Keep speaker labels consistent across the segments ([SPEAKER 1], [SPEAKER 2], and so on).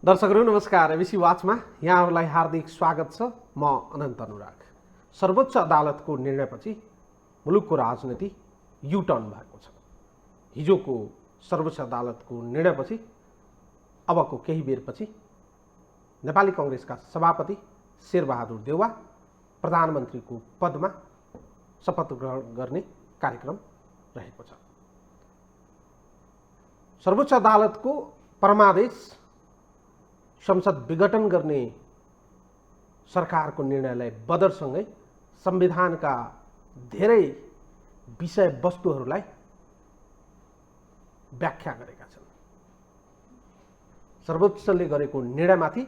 [SPEAKER 1] दर्शकहरू नमस्कार। एबिसी वाचमा यहाँहरूलाई हार्दिक स्वागत छ। म अनन्त अनुराग। सर्वोच्च अदालतको निर्णयपछि मुलुकको राजनीति युटर्न भएको छ। हिजोको सर्वोच्च अदालतको निर्णयपछि अबको केही बेरपछि नेपाली कांग्रेसका सभापति शेरबहादुर देउवा प्रधानमन्त्रीको पदमा शपथ ग्रहण गर्ने कार्यक्रम रहेको छ। सर्वोच्च अदालतको परमादेश संसद विघटन गर्ने सरकारको निर्णयलाई बदरसँगै संविधानका धेरै विषयवस्तुहरूलाई व्याख्या गरेका छन्। सर्वोच्चले गरेको निर्णयमाथि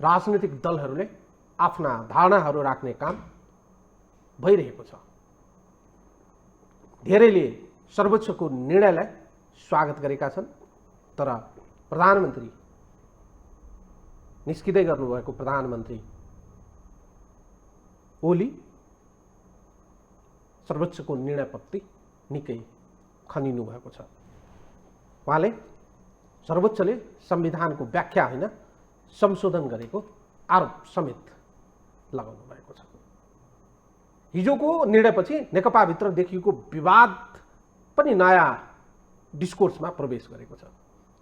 [SPEAKER 1] राजनीतिक दलहरूले आफ्ना धारणाहरू राख्ने काम भइरहेको छ। धेरैले सर्वोच्चको निर्णयलाई स्वागत गरेका छन्, तर प्रधानमन्त्री निस्किँदै गर्नुभएको प्रधानमन्त्री ओली सर्वोच्चको निर्णयप्रति निकै खनिनु भएको छ। उहाँले सर्वोच्चले संविधानको व्याख्या होइन संशोधन गरेको आरोप समेत लगाउनु भएको छ। हिजोको निर्णयपछि नेकपाभित्र देखिएको विवाद पनि नयाँ डिस्कोर्समा प्रवेश गरेको छ।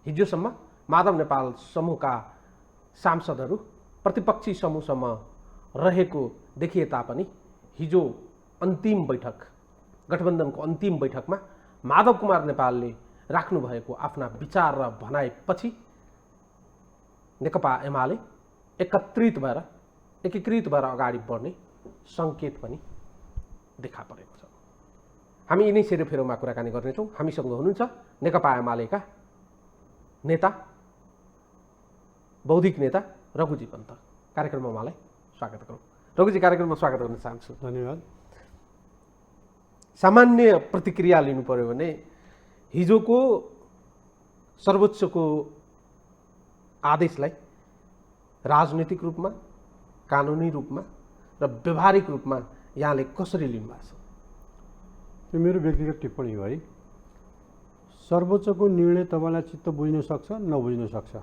[SPEAKER 1] हिजोसम्म माधव नेपाल समूहका सांसदहरू प्रतिपक्षी समूहसम्म रहेको देखिए तापनि हिजो अन्तिम बैठक, गठबन्धनको अन्तिम बैठकमा माधव कुमार नेपालले राख्नु भएको आफ्ना विचार र भनाइपछि नेकपा एमाले एकीकृत भएर अगाडि बढ्ने सङ्केत पनि देखा परेको छ। हामी यिनै सेरोफेरोमा कुराकानी गर्नेछौँ। हामीसँग हुनुहुन्छ नेकपा एमालेका नेता, बौद्धिक नेता रघुजी पन्त। कार्यक्रममा उहाँलाई स्वागत गरौँ। रघुजी, कार्यक्रममा स्वागत गर्न चाहन्छु।
[SPEAKER 2] धन्यवाद।
[SPEAKER 1] सामान्य प्रतिक्रिया लिनु पर्यो भने हिजोको सर्वोच्चको आदेशलाई राजनीतिक रूपमा, कानुनी रूपमा र व्यवहारिक रूपमा यहाँले कसरी लिनुभएको छ?
[SPEAKER 2] यो मेरो व्यक्तिगत टिप्पणी हो है। सर्वोच्चको निर्णय तपाईँलाई चित्त बुझ्न सक्छ, नबुझ्न सक्छ,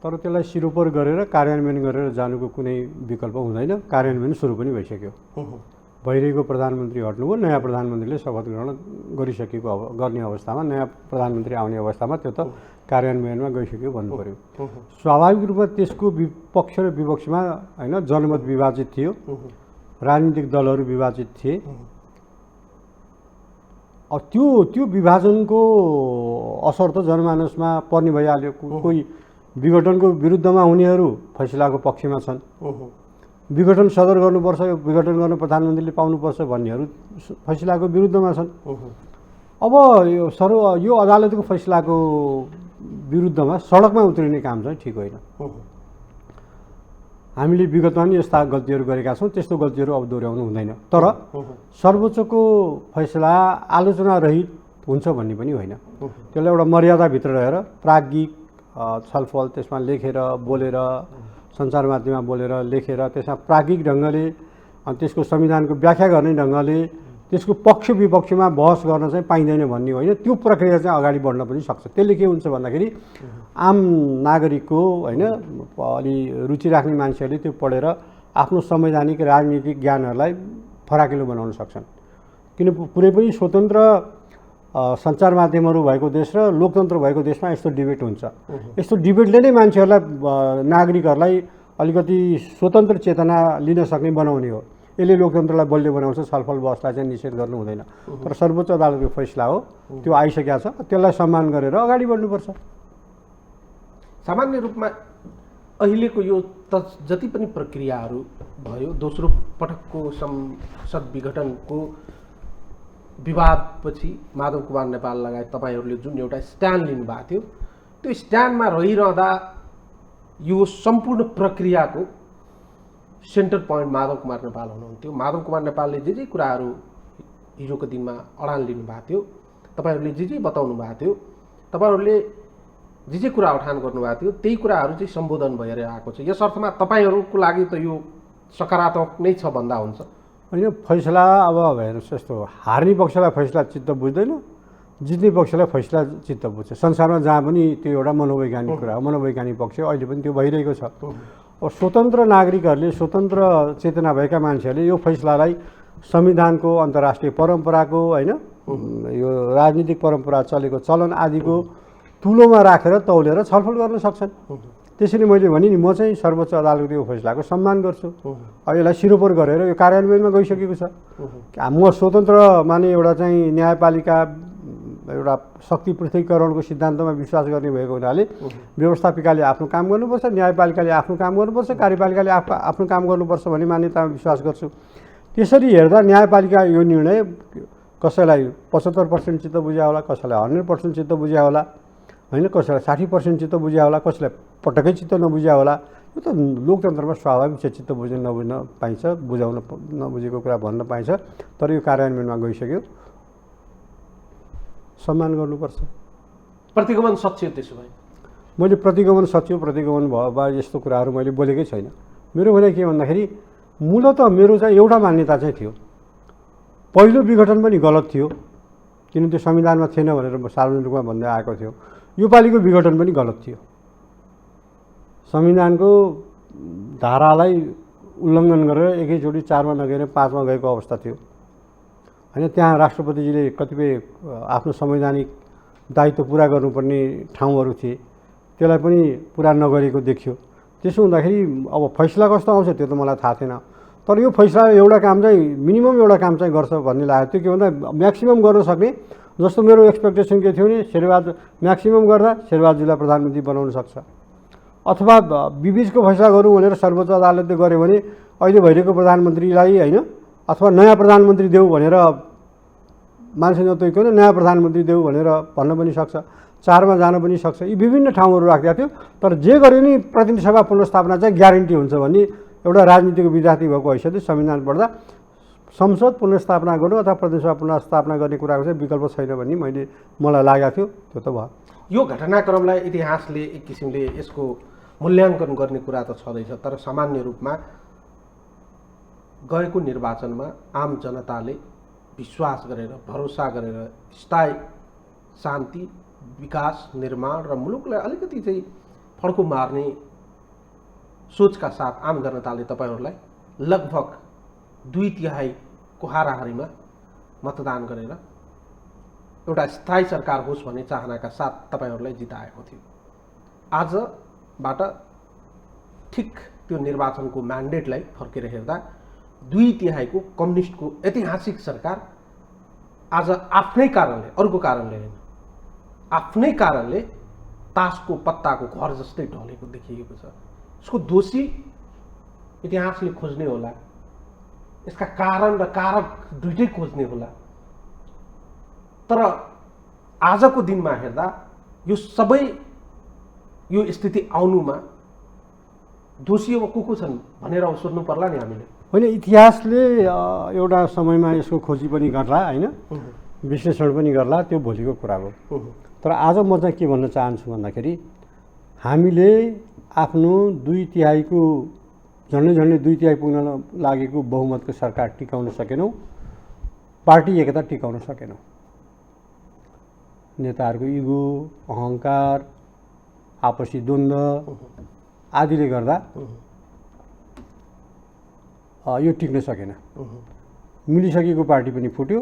[SPEAKER 2] तर त्यसलाई सिरोपर गरेर कार्यान्वयन गरेर जानुको कुनै विकल्प हुँदैन। कार्यान्वयन सुरु पनि भइसक्यो। भइरहेको प्रधानमन्त्री हट्नुभयो, नयाँ प्रधानमन्त्रीले शपथ ग्रहण गर्ने अवस्थामा, नयाँ प्रधानमन्त्री आउने अवस्थामा त्यो त कार्यान्वयनमा गइसक्यो भन्नु पर्यो। स्वाभाविक रूपमा त्यसको पक्ष र विपक्षमा होइन, जनमत विभाजित थियो, राजनीतिक दलहरू विभाजित थिए। अब त्यो विभाजनको असर त जनमानसमा पर्ने भइहाल्यो। कोही विघटनको विरुद्धमा हुनेहरू फैसलाको पक्षमा छन्। विघटन सदर गर्नुपर्छ, यो विघटन गर्न प्रधानमन्त्रीले पाउनुपर्छ भन्नेहरू फैसलाको विरुद्धमा छन्। अब यो अदालतको फैसलाको विरुद्धमा सडकमा उत्रिने काम चाहिँ ठिक होइन। हामीले विगतमा पनि यस्ता गल्तीहरू गरेका छौँ, त्यस्तो गल्तीहरू अब दोहोऱ्याउनु हुँदैन। तर सर्वोच्चको फैसला आलोचना रहित हुन्छ भन्ने पनि होइन। त्यसलाई एउटा मर्यादाभित्र रहेर प्राज्ञिक छलफल, त्यसमा लेखेर बोलेर, सञ्चार माध्यममा बोलेर लेखेर, त्यसमा प्राज्ञिक ढङ्गले अनि त्यसको संविधानको व्याख्या गर्ने ढङ्गले त्यसको पक्ष विपक्षमा बहस गर्न चाहिँ पाइँदैन भन्ने होइन। त्यो प्रक्रिया चाहिँ अगाडि बढ्न पनि सक्छ। त्यसले के हुन्छ भन्दाखेरि आम नागरिकको होइन, अलि रुचि राख्ने मान्छेहरूले त्यो पढेर आफ्नो संवैधानिक राजनीतिक ज्ञानहरूलाई फराकिलो बनाउन सक्छन्। किन कुनै पनि स्वतन्त्र सञ्चार माध्यमहरू भएको देश र लोकतन्त्र भएको देशमा यस्तो डिबेट हुन्छ। यस्तो डिबेटले नै मान्छेहरूलाई, नागरिकहरूलाई अलिकति स्वतन्त्र चेतना लिन सक्ने बनाउने हो। यसले लोकतन्त्रलाई बलियो बनाउँछ। छलफल बहसलाई चाहिँ निषेध गर्नु हुँदैन। तर सर्वोच्च अदालतको फैसला हो, त्यो आइसकेको छ, त्यसलाई सम्मान गरेर अगाडि बढ्नुपर्छ।
[SPEAKER 1] सामान्य रूपमा अहिलेको यो जति पनि प्रक्रियाहरू भयो, दोस्रो पटकको संसद विघटनको विवादपछि माधव कुमार नेपाल लगायत तपाईँहरूले जुन एउटा स्ट्यान्ड लिनुभएको थियो, त्यो स्ट्यान्डमा रहिरहँदा यो सम्पूर्ण प्रक्रियाको सेन्टर पोइन्ट माधव कुमार नेपाल हुनुहुन्थ्यो। माधव कुमार नेपालले जे कुराहरू हिजोको दिनमा अडान लिनुभएको थियो, तपाईँहरूले जे बताउनु भएको थियो, तपाईँहरूले जे कुरा उठान गर्नुभएको थियो, त्यही कुराहरू चाहिँ सम्बोधन भएर आएको छ। यस अर्थमा तपाईँहरूको लागि त यो सकारात्मक नै छ भन्दा हुन्छ।
[SPEAKER 2] होइन, फैसला अब हेर्नुहोस्, यस्तो हार्ने पक्षलाई फैसला चित्त बुझ्दैन, जित्ने पक्षलाई फैसला चित्त बुझ्छ। संसारमा जहाँ पनि त्यो एउटा मनोवैज्ञानिक कुरा हो, मनोवैज्ञानिक पक्ष अहिले पनि त्यो भइरहेको छ। अब स्वतन्त्र नागरिकहरूले, स्वतन्त्र चेतना भएका मान्छेहरूले यो फैसलालाई संविधानको, अन्तर्राष्ट्रिय परम्पराको, होइन, यो राजनीतिक परम्परा चलेको चलन आदिको तुलोमा राखेर तौलेर छलफल गर्न सक्छन्। त्यसैले मैले भने नि, म चाहिँ सर्वोच्च अदालतको यो फैसलाको सम्मान गर्छु। अब यसलाई सिरोपर गरेर यो कार्यान्वयनमा गइसकेको छ। म स्वतन्त्र माने एउटा चाहिँ न्यायपालिका, एउटा शक्ति पृथकीकरणको सिद्धान्तमा विश्वास गर्ने भएको हुनाले व्यवस्थापिकाले आफ्नो काम गर्नुपर्छ, न्यायपालिकाले आफ्नो काम गर्नुपर्छ, कार्यपालिकाले आफ्नो काम गर्नुपर्छ भन्ने मान्यतामा विश्वास गर्छु। त्यसरी हेर्दा न्यायपालिका यो निर्णय कसैलाई 75% चित्त बुझ्या होला, कसैलाई 100% चित्त बुझ्या होला, होइन, कसैलाई 60% चित्त बुझ्या होला, कसैलाई पटक्कै चित्त नबुझ्या होला। यो त लोकतन्त्रमा स्वाभाविक छ, चित्त बुझ्न नबुझ्न पाइन्छ, बुझाउन नबुझेको कुरा भन्न पाइन्छ। तर यो कार्यान्वयनमा गइसक्यो, सम्मान गर्नुपर्छ।
[SPEAKER 1] प्रतिगमन सच्यो। त्यसो भए
[SPEAKER 2] मैले प्रतिगमन सच्यो, प्रतिगमन भयो वा यस्तो कुराहरू मैले बोलेकै छैन। मेरो भनाइ के भन्दाखेरि मूलत मेरो चाहिँ एउटा मान्यता चाहिँ थियो, पहिलो विघटन पनि गलत थियो, किन त्यो संविधानमा थिएन भनेर सार्वजनिक रूपमा भन्दै आएको थियो। यो पालिको विघटन पनि गलत थियो। संविधानको धारालाई उल्लङ्घन गरेर एकैचोटि 4मा नगएर 5मा गएको अवस्था थियो, होइन। त्यहाँ राष्ट्रपतिजीले कतिपय आफ्नो संवैधानिक दायित्व पुरा गर्नुपर्ने ठाउँहरू थिए, त्यसलाई पनि पुरा नगरेको देखियो। त्यसो हुँदाखेरि अब फैसला कस्तो आउँछ त्यो त मलाई थाहा थिएन। तर यो फैसला एउटा काम चाहिँ, मिनिमम एउटा काम चाहिँ गर्छ भन्ने लागेको थियो। के भन्दा म्याक्सिमम गर्न सक्ने, जस्तो मेरो एक्सपेक्टेसन के थियो भने शेरबहादुर म्याक्सिमम गर्दा शेरबहादुरजीलाई प्रधानमन्त्री बनाउन सक्छ, अथवा बिबिचको फैसला गरौँ भनेर सर्वोच्च अदालतले गर्यो भने अहिले भइरहेको प्रधानमन्त्रीलाई, होइन, अथवा नयाँ प्रधानमन्त्री देऊ भनेर मान्छे नतोइकन नयाँ प्रधानमन्त्री देऊ भनेर भन्न पनि सक्छ, 4मा जान पनि सक्छ। यी विभिन्न ठाउँहरू राखेका थियो। तर जे गरे नि प्रतिनिधि सभा पुनर्स्थापना चाहिँ ग्यारेन्टी हुन्छ भन्ने एउटा राजनीतिको विद्यार्थी भएको हैसियतले संविधान पढ्दा संसद पुनर्स्थापना गर्नु अथवा प्रतिनिधि सभा पुनर्स्थापना गर्ने कुराको चाहिँ विकल्प छैन भन्ने मलाई लागेको थियो। त्यो त भयो।
[SPEAKER 1] यो घटनाक्रमलाई इतिहासले एक किसिमले यसको मूल्याङ्कन गर्ने कुरा त छँदैछ, तर सामान्य रूपमा गएको निर्वाचनमा आम जनताले विश्वास गरेर, भरोसा गरेर स्थायी शान्ति, विकास, निर्माण र मुलुकलाई अलिकति चाहिँ फड्को मार्ने सोचका साथ आम जनताले तपाईँहरूलाई लगभग 2/3 हाराहारीमा मतदान गरेर एउटा स्थायी सरकार होस् भन्ने चाहनाका साथ तपाईँहरूलाई जिताएको थियो। आजबाट ठिक त्यो निर्वाचनको म्यान्डेटलाई फर्केर हेर्दा 2/3 कम्युनिस्टको ऐतिहासिक सरकार आज आफ्नै कारणले, अरूको कारणले होइन, आफ्नै कारणले तासको पत्ताको घर जस्तै ढलेको देखिएको छ। यसको दोषी इतिहासले खोज्ने होला, यसका कारण र कारक दुइटै खोज्ने होला। तर आजको दिनमा हेर्दा यो सबै, यो स्थिति आउनुमा दोषी अब को छन् भनेर सोध्नु पर्ला नि हामीले।
[SPEAKER 2] होइन, इतिहासले एउटा समयमा यसको खोजी पनि गर्ला, होइन, विश्लेषण पनि गर्ला, त्यो भोलिको कुरा हो। तर आज म चाहिँ के भन्न चाहन्छु भन्दाखेरि हामीले आफ्नो 2/3 झन्डै 2/3 पुग्न लागेको बहुमतको सरकार टिकाउन सकेनौँ, पार्टी एकता टिकाउन सकेनौँ। नेताहरूको इगो, अहङ्कार, आपसी द्वन्द्व आदिले गर्दा यो टिक्न सकेन। मिलिसकेको पार्टी पनि फुट्यो,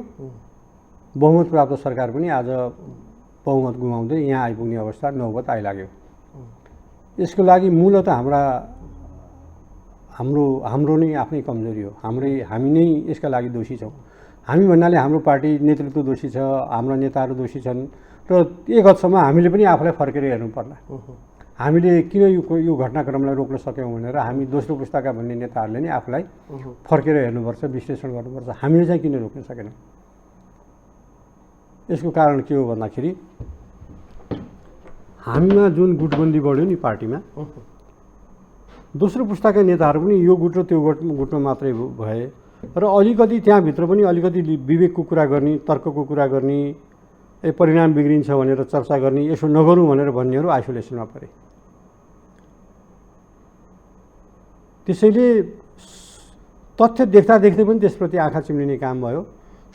[SPEAKER 2] बहुमत प्राप्त सरकार पनि आज बहुमत गुमाउँदै यहाँ आइपुग्ने अवस्था नौबत आइलाग्यो। यसको लागि मूलतः हाम्रो नै आफ्नै कमजोरी हो। हामी नै यसका लागि दोषी छौँ। हामी भन्नाले हाम्रो पार्टी नेतृत्व दोषी छ, हाम्रा नेताहरू दोषी छन् र एक हदसम्म हामीले पनि आफूलाई फर्केर हेर्नु पर्ला। हामीले किन यो घटनाक्रमलाई रोक्न सक्यौँ भनेर हामी दोस्रो पुस्ताका भन्ने नेताहरूले नै आफूलाई फर्केर हेर्नुपर्छ, विश्लेषण गर्नुपर्छ। हामीले चाहिँ किन रोक्न सकेनौँ? यसको कारण के हो भन्दाखेरि हामीमा जुन गुटबन्दी बढ्यो नि पार्टीमा, दोस्रो पुस्ताका नेताहरू पनि यो गुट र त्यो गुटमा मात्रै भए र अलिकति त्यहाँभित्र पनि अलिकति विवेकको कुरा गर्ने, तर्कको कुरा गर्ने, परिणाम बिग्रिन्छ भनेर चर्चा गर्ने, यसो नगरौँ भनेर भन्नेहरू आइसोलेसनमा परे। त्यसैले तथ्य देख्दा देख्दै पनि त्यसप्रति आँखा चिम्लिने काम भयो।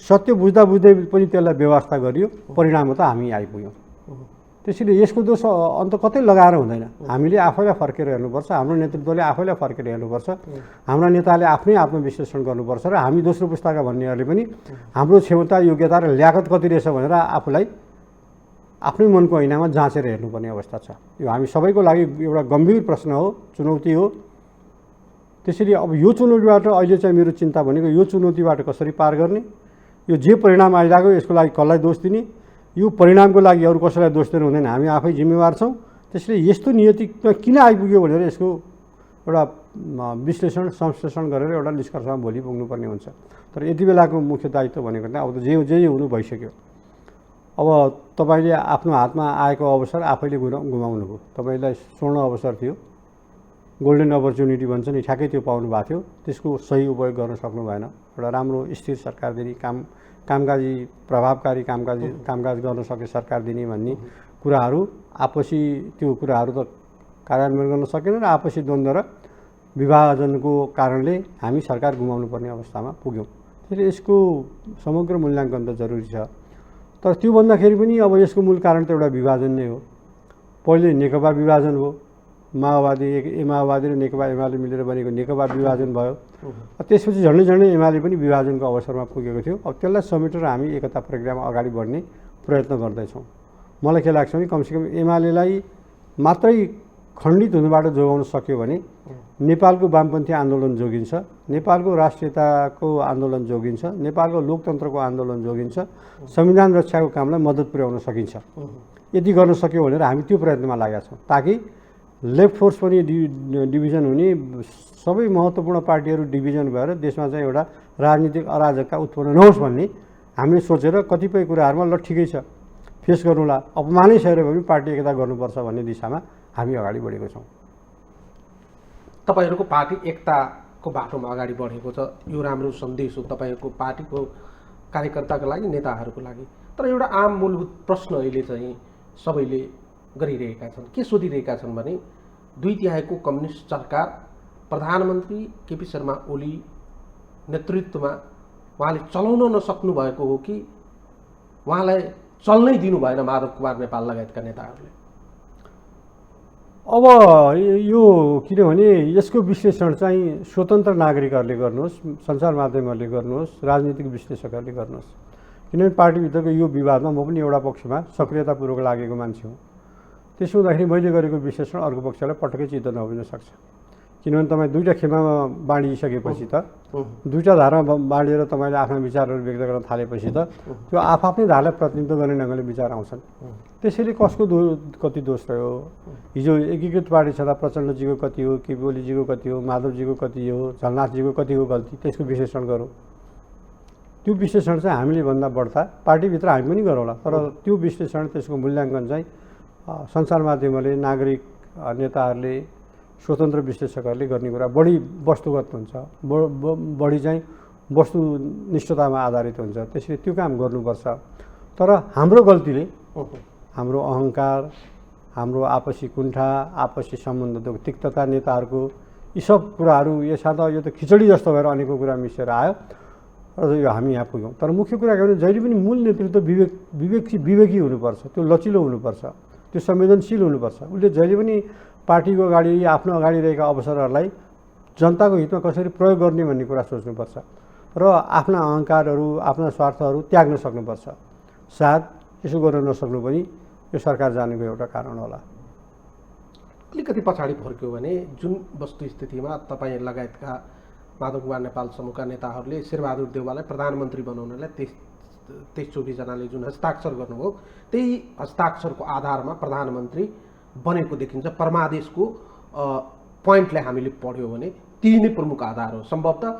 [SPEAKER 2] सत्य बुझ्दा बुझ्दै पनि त्यसलाई व्यवस्था गरियो, परिणाममा त हामी आइपुग्यौँ। त्यसैले यसको दोष अन्त कतै लगाएर हुँदैन। हामीले आफैलाई फर्केर हेर्नुपर्छ, हाम्रो नेतृत्वले आफैलाई फर्केर हेर्नुपर्छ, हाम्रा नेताले आफ्नै आत्मविश्लेषण गर्नुपर्छ र हामी दोस्रो पुस्ताका भन्नेहरूले पनि हाम्रो क्षमता, योग्यता र ल्याकत कति रहेछ भनेर आफूलाई आफ्नै मनको ऐनामा जाँचेर हेर्नुपर्ने अवस्था छ। यो हामी सबैको लागि एउटा गम्भीर प्रश्न हो, चुनौती हो। त्यसैले अब यो चुनौतीबाट अहिले चाहिँ मेरो चिन्ता भनेको यो चुनौतीबाट कसरी पार गर्ने, यो जे परिणाम आइरहेको यसको लागि कसलाई दोष दिने, यो परिणामको लागि अरू कसैलाई दोष दिनु हुँदैन, हामी आफै जिम्मेवार छौँ। त्यसैले यस्तो नियतिमा किन आइपुग्यो भनेर यसको एउटा विश्लेषण संश्लेषण गरेर एउटा निष्कर्षमा भोलि पुग्नुपर्ने हुन्छ। तर यति बेलाको मुख्य दायित्व भनेको चाहिँ अब त जे हुनु भइसक्यो। अब तपाईँले आफ्नो हातमा आएको अवसर आफैले गुमाउनु भयो। तपाईँलाई स्वर्ण अवसर थियो, गोल्डन अपर्च्युनिटी भन्छ नि, ठ्याक्कै त्यो पाउनु भएको थियो, त्यसको सही उपयोग गर्न सक्नु भएन। एउटा राम्रो स्थिर सरकार दिने, कामकाजी प्रभावकारी कामकाज गर्न सक्ने सरकार दिने भन्ने कुराहरू आपसी त्यो कुराहरू त कार्यान्वयन गर्न सकेन र आपसी द्वन्द्व र विभाजनको कारणले हामी सरकार गुमाउनु पर्ने अवस्थामा पुग्यौँ। त्यसैले यसको समग्र मूल्याङ्कन त जरुरी छ। तर त्यो भन्दाखेरि पनि अब यसको मूल कारण त एउटा विभाजन नै हो। पहिले नेकपा विभाजन हो, माओवादी र नेकपा एमाले मिलेर बनेको नेकपा विभाजन भयो। त्यसपछि झन्डै एमाले पनि विभाजनको अवसरमा पुगेको थियो। अब त्यसलाई समेटेर हामी एकता प्रक्रियामा अगाडि बढ्ने प्रयत्न गर्दैछौँ। मलाई के लाग्छ भने कमसेकम एमालेलाई मात्रै खण्डित हुनुबाट जोगाउन सक्यो भने नेपालको वामपन्थी आन्दोलन जोगिन्छ, नेपालको राष्ट्रियताको आन्दोलन जोगिन्छ, नेपालको लोकतन्त्रको आन्दोलन जोगिन्छ, संविधान रक्षाको कामलाई मद्दत पुर्याउन सकिन्छ। यदि गर्न सक्यो भनेर हामी त्यो प्रयत्नमा लागेका छौँ, ताकि लेफ्ट फोर्स पनि डिभिजन हुने, सबै महत्त्वपूर्ण पार्टीहरू डिभिजन भएर देशमा चाहिँ एउटा राजनीतिक अराजकता उत्पन्न नहोस् भन्ने हामीले सोचेर कतिपय कुराहरूमा ल ठिकै छ फेस गर्नुला, अपमानै सहेर भए पनि पार्टी एकता गर्नुपर्छ भन्ने दिशामा हामी अगाडि बढेको छौँ।
[SPEAKER 1] तपाईँहरूको पार्टी एकताको बाटोमा अगाडि बढेको छ, यो राम्रो सन्देश हो तपाईँहरूको पार्टीको कार्यकर्ताको लागि, नेताहरूको लागि। तर एउटा आम मूलभूत प्रश्न अहिले चाहिँ सबैले गरिरहेका छन्, के सोधिरहेका छन् भने 2/3 कम्युनिस्ट सरकार प्रधानमन्त्री केपी शर्मा ओली नेतृत्वमा उहाँले चलाउन नसक्नु भएको हो कि उहाँलाई चल्नै दिनु भएन माधव कुमार नेपाल लगायतका नेताहरूले?
[SPEAKER 2] अब यो किनभने यसको विश्लेषण चाहिँ स्वतन्त्र नागरिकहरूले गर्नुहोस्, सञ्चार माध्यमहरूले गर्नुहोस्, राजनीतिक विश्लेषकहरूले गर्नुहोस्। किनभने पार्टीभित्रको यो विवादमा म पनि एउटा पक्षमा सक्रियतापूर्वक लागेको मान्छे हुँ। त्यसो हुँदाखेरि मैले गरेको विश्लेषण अर्को पक्षलाई पटक्कै चित्त नबुझ्न सक्छ। किनभने तपाईँ दुईवटा खेमामा बाँडिसकेपछि त, दुईवटा धारमा बाँडेर तपाईँले आफ्ना विचारहरू व्यक्त गर्न थालेपछि त त्यो आफ्नै धारलाई प्रतिनिधित्व गर्ने ढङ्गले विचार आउँछन्। त्यसैले कसको कति दोष रह्यो, हिजो एकीकृत पार्टी छँदा प्रचण्डजीको कति हो, केपी ओलीजीको कति हो, माधवजीको कति हो, झलनाथजीको कति हो गल्ती, त्यसको विश्लेषण गरौँ। त्यो विश्लेषण चाहिँ हामीले भन्दा बढ्ता पार्टीभित्र हामी पनि गरौँला, तर त्यो विश्लेषण, त्यसको मूल्याङ्कन चाहिँ सञ्चार माध्यमहरूले, नागरिक नेताहरूले, स्वतन्त्र विश्लेषकहरूले गर्ने कुरा बढी वस्तुगत हुन्छ, बढी चाहिँ वस्तुनिष्ठतामा आधारित हुन्छ। त्यसैले त्यो काम गर्नुपर्छ। तर हाम्रो गल्तीले हाम्रो अहङ्कार, हाम्रो आपसी कुण्ठा, आपसी सम्बन्धको तिक्तता, नेताहरूको यी सब कुराहरू यो त खिचडी जस्तो भएर अनेकौँ कुरा मिसेर आयो र यो हामी यहाँ पुग्यौँ। तर मुख्य कुरा के भने जहिले पनि मूल नेतृत्व विवेकी हुनुपर्छ, त्यो लचिलो हुनुपर्छ, त्यो संवेदनशील हुनुपर्छ। उसले जहिले पनि पार्टीको अगाडि, आफ्नो अगाडि रहेका अवसरहरूलाई जनताको हितमा कसरी प्रयोग गर्ने भन्ने कुरा सोच्नुपर्छ र आफ्ना अहङ्कारहरू, आफ्ना स्वार्थहरू त्याग्न सक्नुपर्छ। सायद यसो गर्न नसक्नु पनि यो सरकार जानेको एउटा कारण होला।
[SPEAKER 1] अलिकति पछाडि फर्क्यो भने जुन वस्तुस्थितिमा तपाईँ लगायतका माधव कुमार नेपाल समूहका नेताहरूले शेरबहादुर देउवालाई प्रधानमन्त्री बनाउनलाई 23-24 जनाले जुन हस्ताक्षर गर्नुभयो, त्यही हस्ताक्षरको आधारमा प्रधानमन्त्री बनेको देखिन्छ। परमादेशको पोइन्टलाई हामीले पढ्यौँ भने ती नै प्रमुख आधार हो। सम्भवतः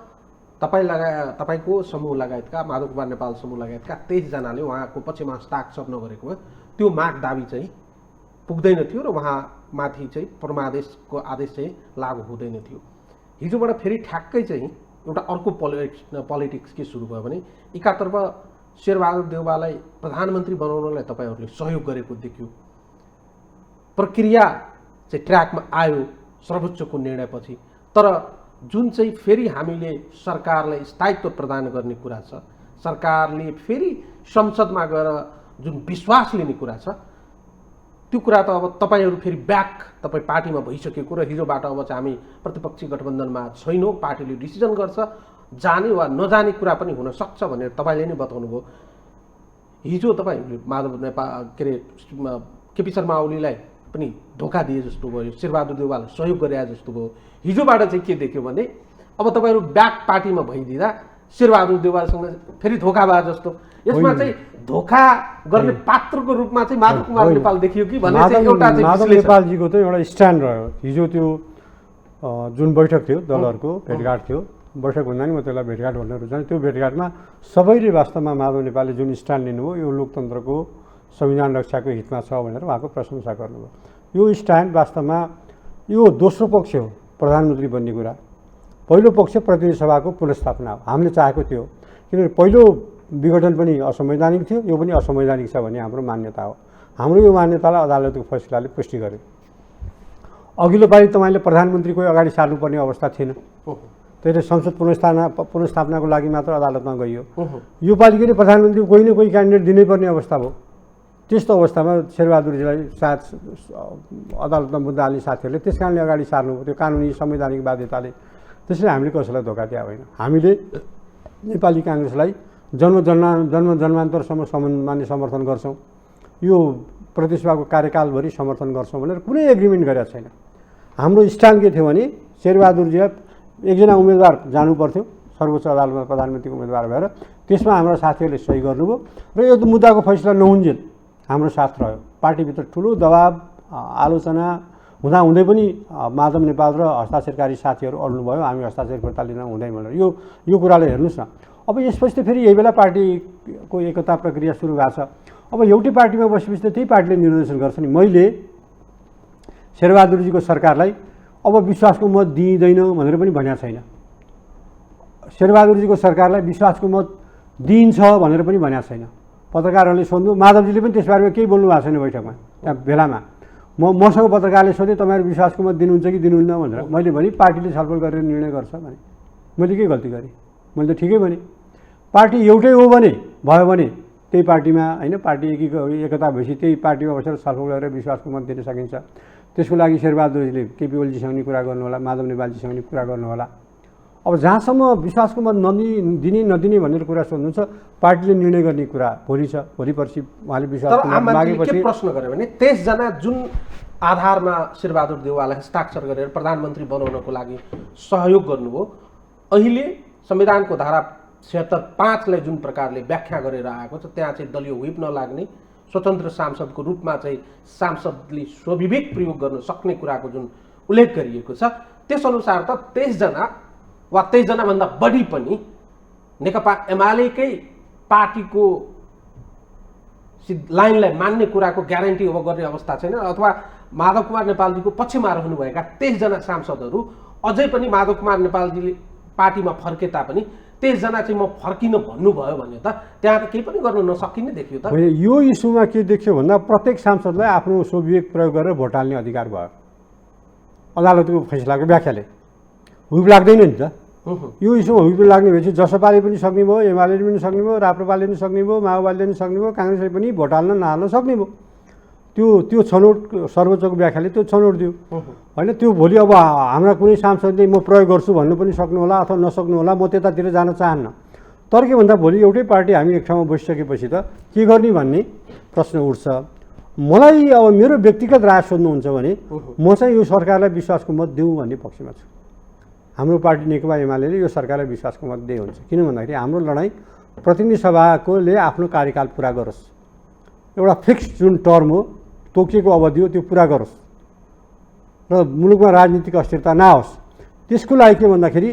[SPEAKER 1] तपाईँको समूह लगायतका, माधव कुमार नेपाल समूह लगायतका 23 जनाले उहाँको पक्षमा हस्ताक्षर नगरेको भए त्यो माग दाबी चाहिँ पुग्दैन थियो र उहाँमाथि चाहिँ परमादेशको आदेश चाहिँ लागू हुँदैन थियो। हिजोबाट फेरि ठ्याक्कै चाहिँ एउटा अर्को पोलिटिक्स के सुरु भयो भने एकातर्फ शेरबहादुर देउवालाई प्रधानमन्त्री बनाउनलाई तपाईँहरूले सहयोग गरेको देखियो, प्रक्रिया चाहिँ ट्र्याकमा आयो सर्वोच्चको निर्णयपछि। तर जुन चाहिँ फेरि हामीले सरकारलाई स्थायित्व प्रदान गर्ने कुरा छ, सरकारले फेरि संसदमा गएर जुन विश्वास लिने कुरा छ त्यो कुरा त अब तपाईँहरू फेरि ब्याक तपाईँ पार्टीमा भइसकेको र हिजोबाट अब चाहिँ हामी प्रतिपक्षी गठबन्धनमा छैनौँ, पार्टीले डिसिजन गर्छ, जाने वा नजाने कुरा पनि हुनसक्छ भनेर तपाईँले नै बताउनु भयो। हिजो तपाईँहरूले माधव नेपाल के अरे केपी शर्मा ओलीलाई पनि धोका दिए जस्तो भयो, शेरबहादुर देउवालाई सहयोग गरे जस्तो भयो। हिजोबाट चाहिँ के देख्यो भने अब तपाईँहरू ब्याक पार्टीमा भइदिँदा शेरबहादुर देउवासँग फेरि धोका भए जस्तो, यसमा चाहिँ धोका गर्ने पात्रको रूपमा चाहिँ माधव कुमार नेपाल देखियो कि भन्ने चाहिँ एउटा चाहिँ
[SPEAKER 2] माधव नेपालजीको त एउटा स्ट्यान्ड रह्यो। हिजो त्यो जुन बैठक थियो दलहरूको भेटघाट थियो, बैठक भन्दा नि म त्यसलाई भेटघाट भनेर रुचाएँ, त्यो भेटघाटमा सबैले वास्तवमा माधव नेपालले जुन स्ट्यान्ड लिनुभयो यो लोकतन्त्रको संविधान रक्षाको हितमा छ भनेर उहाँको प्रशंसा गर्नुभयो। यो स्ट्यान्ड वास्तवमा यो दोस्रो पक्ष हो प्रधानमन्त्री बन्ने कुरा, पहिलो पक्ष प्रतिनिधि सभाको पुनर्स्थापना हो। हामीले चाहेको त्यो हो, किनभने पहिलो विघटन पनि असंवैधानिक थियो, यो पनि असंवैधानिक छ भन्ने हाम्रो मान्यता हो। हाम्रो यो मान्यतालाई अदालतको फैसलाले पुष्टि गर्यो। अघिल्लो पालि तपाईँले प्रधानमन्त्रीको अगाडि सार्नुपर्ने अवस्था थिएन, त्यसले संसद पुनर्स्थापनाको लागि मात्र अदालतमा गइयो। यो पालिले प्रधानमन्त्रीको कोही न कोही क्यान्डिडेट दिनै पर्ने अवस्था भयो। त्यस्तो अवस्थामा शेरबहादुरजीलाई साथ अदालतमा मुद्दा हाल्ने साथीहरूले त्यस कारणले अगाडि सार्नुभयो, त्यो कानुनी संवैधानिक बाध्यताले। त्यसैले हामीले कसैलाई धोका दिए होइन। हामीले नेपाली काङ्ग्रेसलाई जन्मान्तरसम्म मान्ने समर्थन गर्छौँ, यो प्रतिस्पर्धाको कार्यकालभरि समर्थन गर्छौँ भनेर कुनै एग्रिमेन्ट गरेका छैन। हाम्रो स्ट्यान्ड के थियो भने शेरबहादुरजीलाई एकजना उम्मेदवार जानुपर्थ्यो सर्वोच्च अदालतमा प्रधानमन्त्रीको उम्मेदवार भएर, त्यसमा हाम्रा साथीहरूले सही गर्नुभयो र यो मुद्दाको फैसला नहुन्जेल हाम्रो साथ रह्यो। पार्टीभित्र ठुलो दबाब आलोचना हुँदाहुँदै पनि माधव नेपाल र हस्ताक्षरकारी साथीहरू अड्नुभयो, हामी हस्ताक्षर फिर्ता लिन हुँदैन भनेर। यो कुरालाई हेर्नुहोस् न, अब यसपछि त फेरि यही बेला पार्टीको एकता प्रक्रिया सुरु भएको छ। अब एउटै पार्टीमा बसेपछि त त्यही पार्टीले निर्देशन गर्छ नि। मैले शेरबहादुरजीको सरकारलाई अब विश्वासको मत दिइँदैन भनेर पनि भनेको छैन, शेरबहादुरजीको सरकारलाई विश्वासको मत दिइन्छ भनेर पनि भनेको छैन। पत्रकारहरूले सोध्नु, माधवजीले पनि त्यसबारेमा केही बोल्नु भएको छैन बैठकमा। त्यहाँ बेलामा मसँग पत्रकारले सोधे तपाईँहरू विश्वासको मत दिनुहुन्छ कि दिनुहुन्न भनेर, मैले भने पार्टीले छलफल गरेर निर्णय गर्छ भने। मैले के गल्ती गरेँ? मैले त ठिकै भने। पार्टी एउटै हो भने भयो भने त्यही पार्टीमा होइन, पार्टी एकता भएपछि त्यही पार्टीमा बसेर छलफल गरेर विश्वासको मत दिन सकिन्छ। त्यसको लागि शेरबहादुरजीले केपी ओलीजीसँग नि कुरा गर्नु होला, माधव नेपालजीसँग नि कुरा गर्नु होला। अब जहाँसम्म विश्वासको मत दिने नदिने भनेर कुरा सोध्नुहुन्छ, पार्टीले निर्णय गर्ने कुरा भोलि छ, भोलि पर्सि उहाँले विश्वासको मत मागेपछि
[SPEAKER 1] प्रश्न गर्यो भने 23 जना जुन आधारमा शेरबहादुर देउवालाई हस्ताक्षर गरेर प्रधानमन्त्री बनाउनको लागि सहयोग गर्नुभयो, अहिले संविधानको धारा 76(5) जुन प्रकारले व्याख्या गरेर आएको छ, त्यहाँ चाहिँ दलीय व्हिप नलाग्ने, स्वतन्त्र सांसदको रूपमा चाहिँ सांसदले स्वविवेक प्रयोग गर्न सक्ने कुराको जुन उल्लेख गरिएको छ, त्यसअनुसार त 23 जना वा 23 जनाभन्दा बढी पनि नेकपा एमालेकै पार्टीको लाइनलाई मान्ने कुराको ग्यारेन्टी अब गर्ने अवस्था छैन। अथवा माधव कुमार नेपालजीको पक्षमा रहनुभएका 23 जना सांसदहरू अझै पनि माधव कुमार नेपालजीले पार्टीमा फर्के तापनि 23 जना चाहिँ म फर्किन भन्नुभयो भने त त्यहाँ त केही पनि गर्न नसकिने देखियो त।
[SPEAKER 2] यो इस्युमा के देखियो भन्दा प्रत्येक सांसदलाई आफ्नो स्वविवेक प्रयोग गरेर भोट हाल्ने अधिकार भयो अदालतको फैसलाको व्याख्याले। हुइप लाग्दैन नि त यो इस्युमा। हुइप लाग्ने भएपछि जसपाले पनि सक्ने भयो, एमाले पनि सक्ने भयो, राप्रपाले पनि सक्ने भयो, माओवादीले पनि सक्ने भयो, काङ्ग्रेसले पनि भोट हाल्न नहाल्न सक्ने भयो। त्यो छनौट सर्वोच्चको व्याख्याले त्यो छनौट दियो होइन। त्यो भोलि अब हाम्रा कुनै सांसदले म प्रयोग गर्छु भन्नु पनि सक्नु होला अथवा नसक्नु होला, म त्यतातिर जान चाहन्न। तर के भन्दा भोलि एउटै पार्टी हामी एक ठाउँमा बसिसकेपछि त के गर्ने भन्ने प्रश्न उठ्छ। मलाई अब मेरो व्यक्तिगत राय सोध्नुहुन्छ भने म चाहिँ यो सरकारलाई विश्वासको मत दिउँ भन्ने पक्षमा छु। हाम्रो पार्टी नेकपा एमाले यो सरकारलाई विश्वासको मत दिए हुन्छ, किन भन्दाखेरि हाम्रो लडाइँ प्रतिनिधि सभाकोले आफ्नो कार्यकाल पुरा गरोस्, एउटा फिक्स जुन टर्म हो, तोकिएको अवधि हो, त्यो पुरा गरोस् र मुलुकमा राजनीतिक अस्थिरता नआओस्। त्यसको लागि के भन्दाखेरि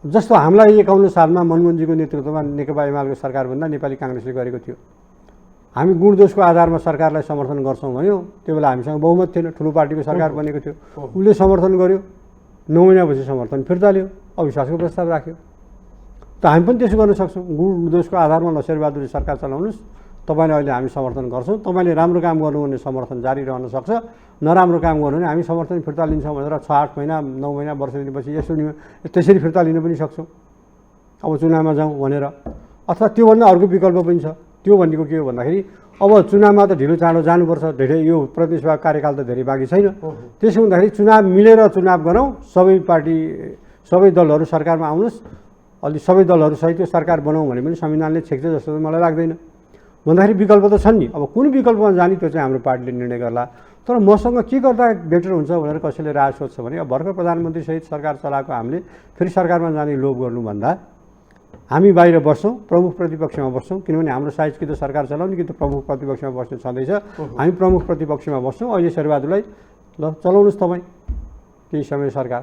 [SPEAKER 2] जस्तो हामीलाई 51 सालमा मनमोहनजीको नेतृत्वमा नेकपा एमालेको सरकार भन्दा नेपाली काङ्ग्रेसले गरेको थियो। हामी गुणदोषको आधारमा सरकारलाई समर्थन गर्छौँ भन्यो, त्यो बेला हामीसँग बहुमत थिएन, ठुलो पार्टीको सरकार बनेको थियो, उसले समर्थन गर्यो, 9 महिनापछि समर्थन फिर्ता लियो, अविश्वासको प्रस्ताव राख्यो। त हामी पनि त्यसो गर्न सक्छौँ। गुणदोषको आधारमा ल शेरबहादुरजी सरकार चलाउनुहोस्, तपाईँले अहिले हामी समर्थन गर्छौँ, तपाईँले राम्रो काम गर्नु भने समर्थन जारी रहन सक्छ, नराम्रो काम गर्नु भने हामी समर्थन फिर्ता लिन्छौँ भनेर 6-8 महिना 9 महिना वर्ष दिनपछि यसो त्यसरी फिर्ता लिन पनि सक्छौँ अब चुनावमा जाउँ भनेर। अथवा त्योभन्दा अर्को विकल्प पनि छ। त्यो भनेको के हो भन्दाखेरि अब चुनावमा त ढिलो चाँडो जानुपर्छ, धेरै यो प्रतिनिधि सभा कार्यकाल त धेरै बाँकी छैन। त्यसो हुँदाखेरि चुनाव मिलेर चुनाव गरौँ, सबै पार्टी सबै दलहरू सरकारमा आउनुहोस्, अलि सबै दलहरू सहित त्यो सरकार बनाऊँ भने पनि संविधानले छेक्छ जस्तो त मलाई लाग्दैन। भन्दाखेरि विकल्प त छन् नि, अब कुन विकल्पमा जाने त्यो चाहिँ हाम्रो पार्टीले निर्णय गर्ला। तर मसँग के गर्दा बेटर हुन्छ भनेर कसैले राय सोध्छ भने अब भर्खर प्रधानमन्त्री सहित सरकार चलाएको हामीले फेरि सरकारमा जाने लोभ गर्नुभन्दा हामी बाहिर बस्छौँ, प्रमुख प्रतिपक्षमा बस्छौँ, किनभने हाम्रो साइज कि त सरकार चलाउने कि त प्रमुख प्रतिपक्षमा बस्नु छँदैछ। हामी प्रमुख प्रतिपक्षमा बस्छौँ। अहिले शेरबहादुरलाई ल चलाउनुहोस् तपाईँ केही समय सरकार,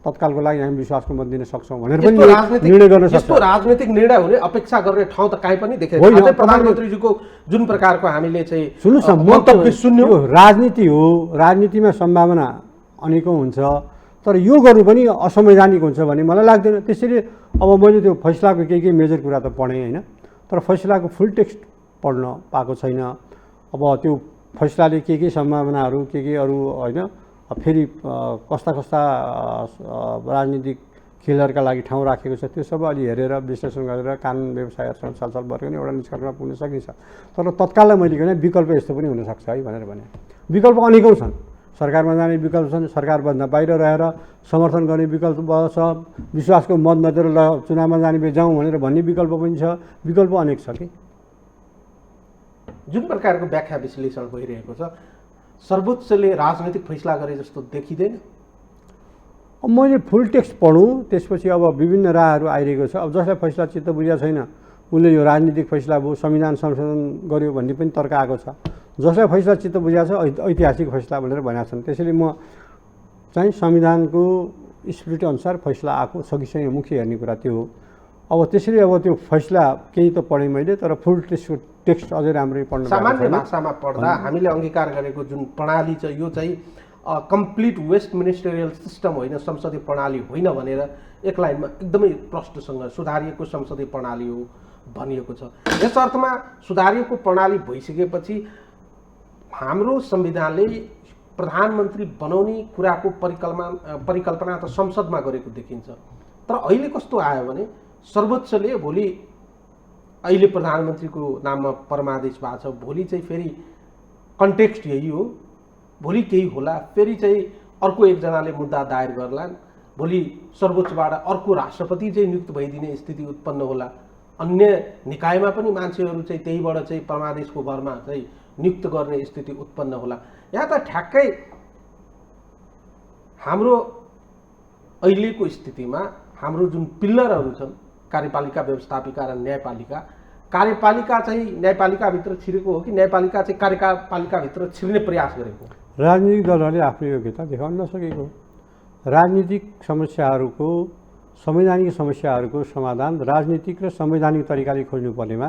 [SPEAKER 2] तत्कालको लागि हामी विश्वासको मत दिन सक्छौँ भनेर पनि निर्णय गर्न सक्छौँ।
[SPEAKER 1] यस्तो राजनीतिक निर्णय हुने अपेक्षा गर्ने ठाउँ त काहीँ पनि देखेन। प्रधानमन्त्रीजीको जुन प्रकारको हामीले चाहिँ
[SPEAKER 2] सुन्नुहोस् न,
[SPEAKER 1] मन्तव्य सुन्यौँ,
[SPEAKER 2] राजनीति हो, राजनीतिमा सम्भावना अनेकौँ हुन्छ, तर यो गर्नु पनि असंवैधानिक हुन्छ भन्ने मलाई लाग्दैन। त्यसैले अब मैले त्यो फैसलाको केही मेजर कुरा त पढेँ होइन, तर फैसलाको फुल टेक्स्ट पढ्न पाएको छैन। अब त्यो फैसलाले के सम्भावनाहरू के अरू होइन फेरि कस्ता कस्ता राजनीतिक खेलहरूका लागि ठाउँ राखेको छ त्यो सबै अलि हेरेर विश्लेषण गरेर कानुन व्यवसायहरूसँग छलफल गरेर एउटा निष्कर्षमा पुग्न सकिन्छ। तर तत्काललाई मैले भने विकल्प यस्तो पनि हुनसक्छ है भनेर भने। विकल्प अनेकौँ छन्, सरकारमा जाने विकल्प छन्, सरकारभन्दा बाहिर रहेर समर्थन गर्ने विकल्प छ, विश्वासको मत नदिएर ल चुनावमा जाने बे जाउँ भनेर भन्ने विकल्प पनि छ। विकल्प अनेक छ कि
[SPEAKER 1] जुन प्रकारको व्याख्या विश्लेषण भइरहेको छ सर्वोच्चले राजनीतिक फैसला गरे जस्तो देखिँदैन।
[SPEAKER 2] अब मैले फुल टेक्स्ट पढौँ, त्यसपछि अब विभिन्न रायहरू आइरहेको छ। अब जसलाई फैसला चित्त बुझेको छैन उसले यो राजनीतिक फैसला भयो, संविधान संशोधन गर्यो भन्ने पनि तर्क आएको छ। जसलाई फैसला चित्त बुझेको छ ऐतिहासिक फैसला भनेर भनेका छन्। त्यसैले म चाहिँ संविधानको स्पिरिट अनुसार फैसला आएको छ कि छैन मुख्य हेर्ने कुरा त्यो हो। अब त्यसैले अब त्यो फैसला केही त पढेँ मैले, तर फुल टेक्स्ट अझै राम्ररी पढ्नु
[SPEAKER 1] सामान्य भाषामा पढ्दा हामीले अङ्गीकार गरेको जुन प्रणाली छ यो चाहिँ कम्प्लिट वेस्ट मिनिस्टेरियल सिस्टम होइन, संसदीय प्रणाली होइन भनेर एक लाइनमा एकदमै प्रष्टसँग सुधारिएको संसदीय प्रणाली हो भनिएको छ। यस अर्थमा सुधारिएको प्रणाली भइसकेपछि हाम्रो संविधानले प्रधानमन्त्री बनाउने कुराको परिकल्पना त संसदमा गरेको देखिन्छ। तर अहिले कस्तो आयो भने सर्वोच्चले भोलि अहिले प्रधानमन्त्रीको नाममा परमादेश भएको छ, भोलि चाहिँ फेरि कन्टेक्स्ट यही हो, भोलि केही होला, फेरि चाहिँ अर्को एकजनाले मुद्दा दायर गर्लान्, भोलि सर्वोच्चबाट अर्को राष्ट्रपति चाहिँ नियुक्त भइदिने स्थिति उत्पन्न होला, अन्य निकायमा पनि मान्छेहरू चाहिँ त्यहीबाट चाहिँ परमादेशको भरमा चाहिँ नियुक्त गर्ने स्थिति उत्पन्न होला। यहाँ त ठ्याक्कै हाम्रो अहिलेको स्थितिमा हाम्रो जुन पिल्लरहरू छन् कार्यपालिका, व्यवस्थापिका र न्यायपालिका, कार्यपालिका चाहिँ न्यायपालिकाभित्र छिरेको हो कि न्यायपालिका चाहिँ कार्यपालिकाभित्र छिर्ने प्रयास गरेको?
[SPEAKER 2] राजनीतिक दलहरूले आफ्नो योग्यता देखाउन नसकेको। राजनीतिक समस्याहरूको, संवैधानिक समस्याहरूको समाधान राजनीतिक र संवैधानिक तरिकाले खोज्नुपर्नेमा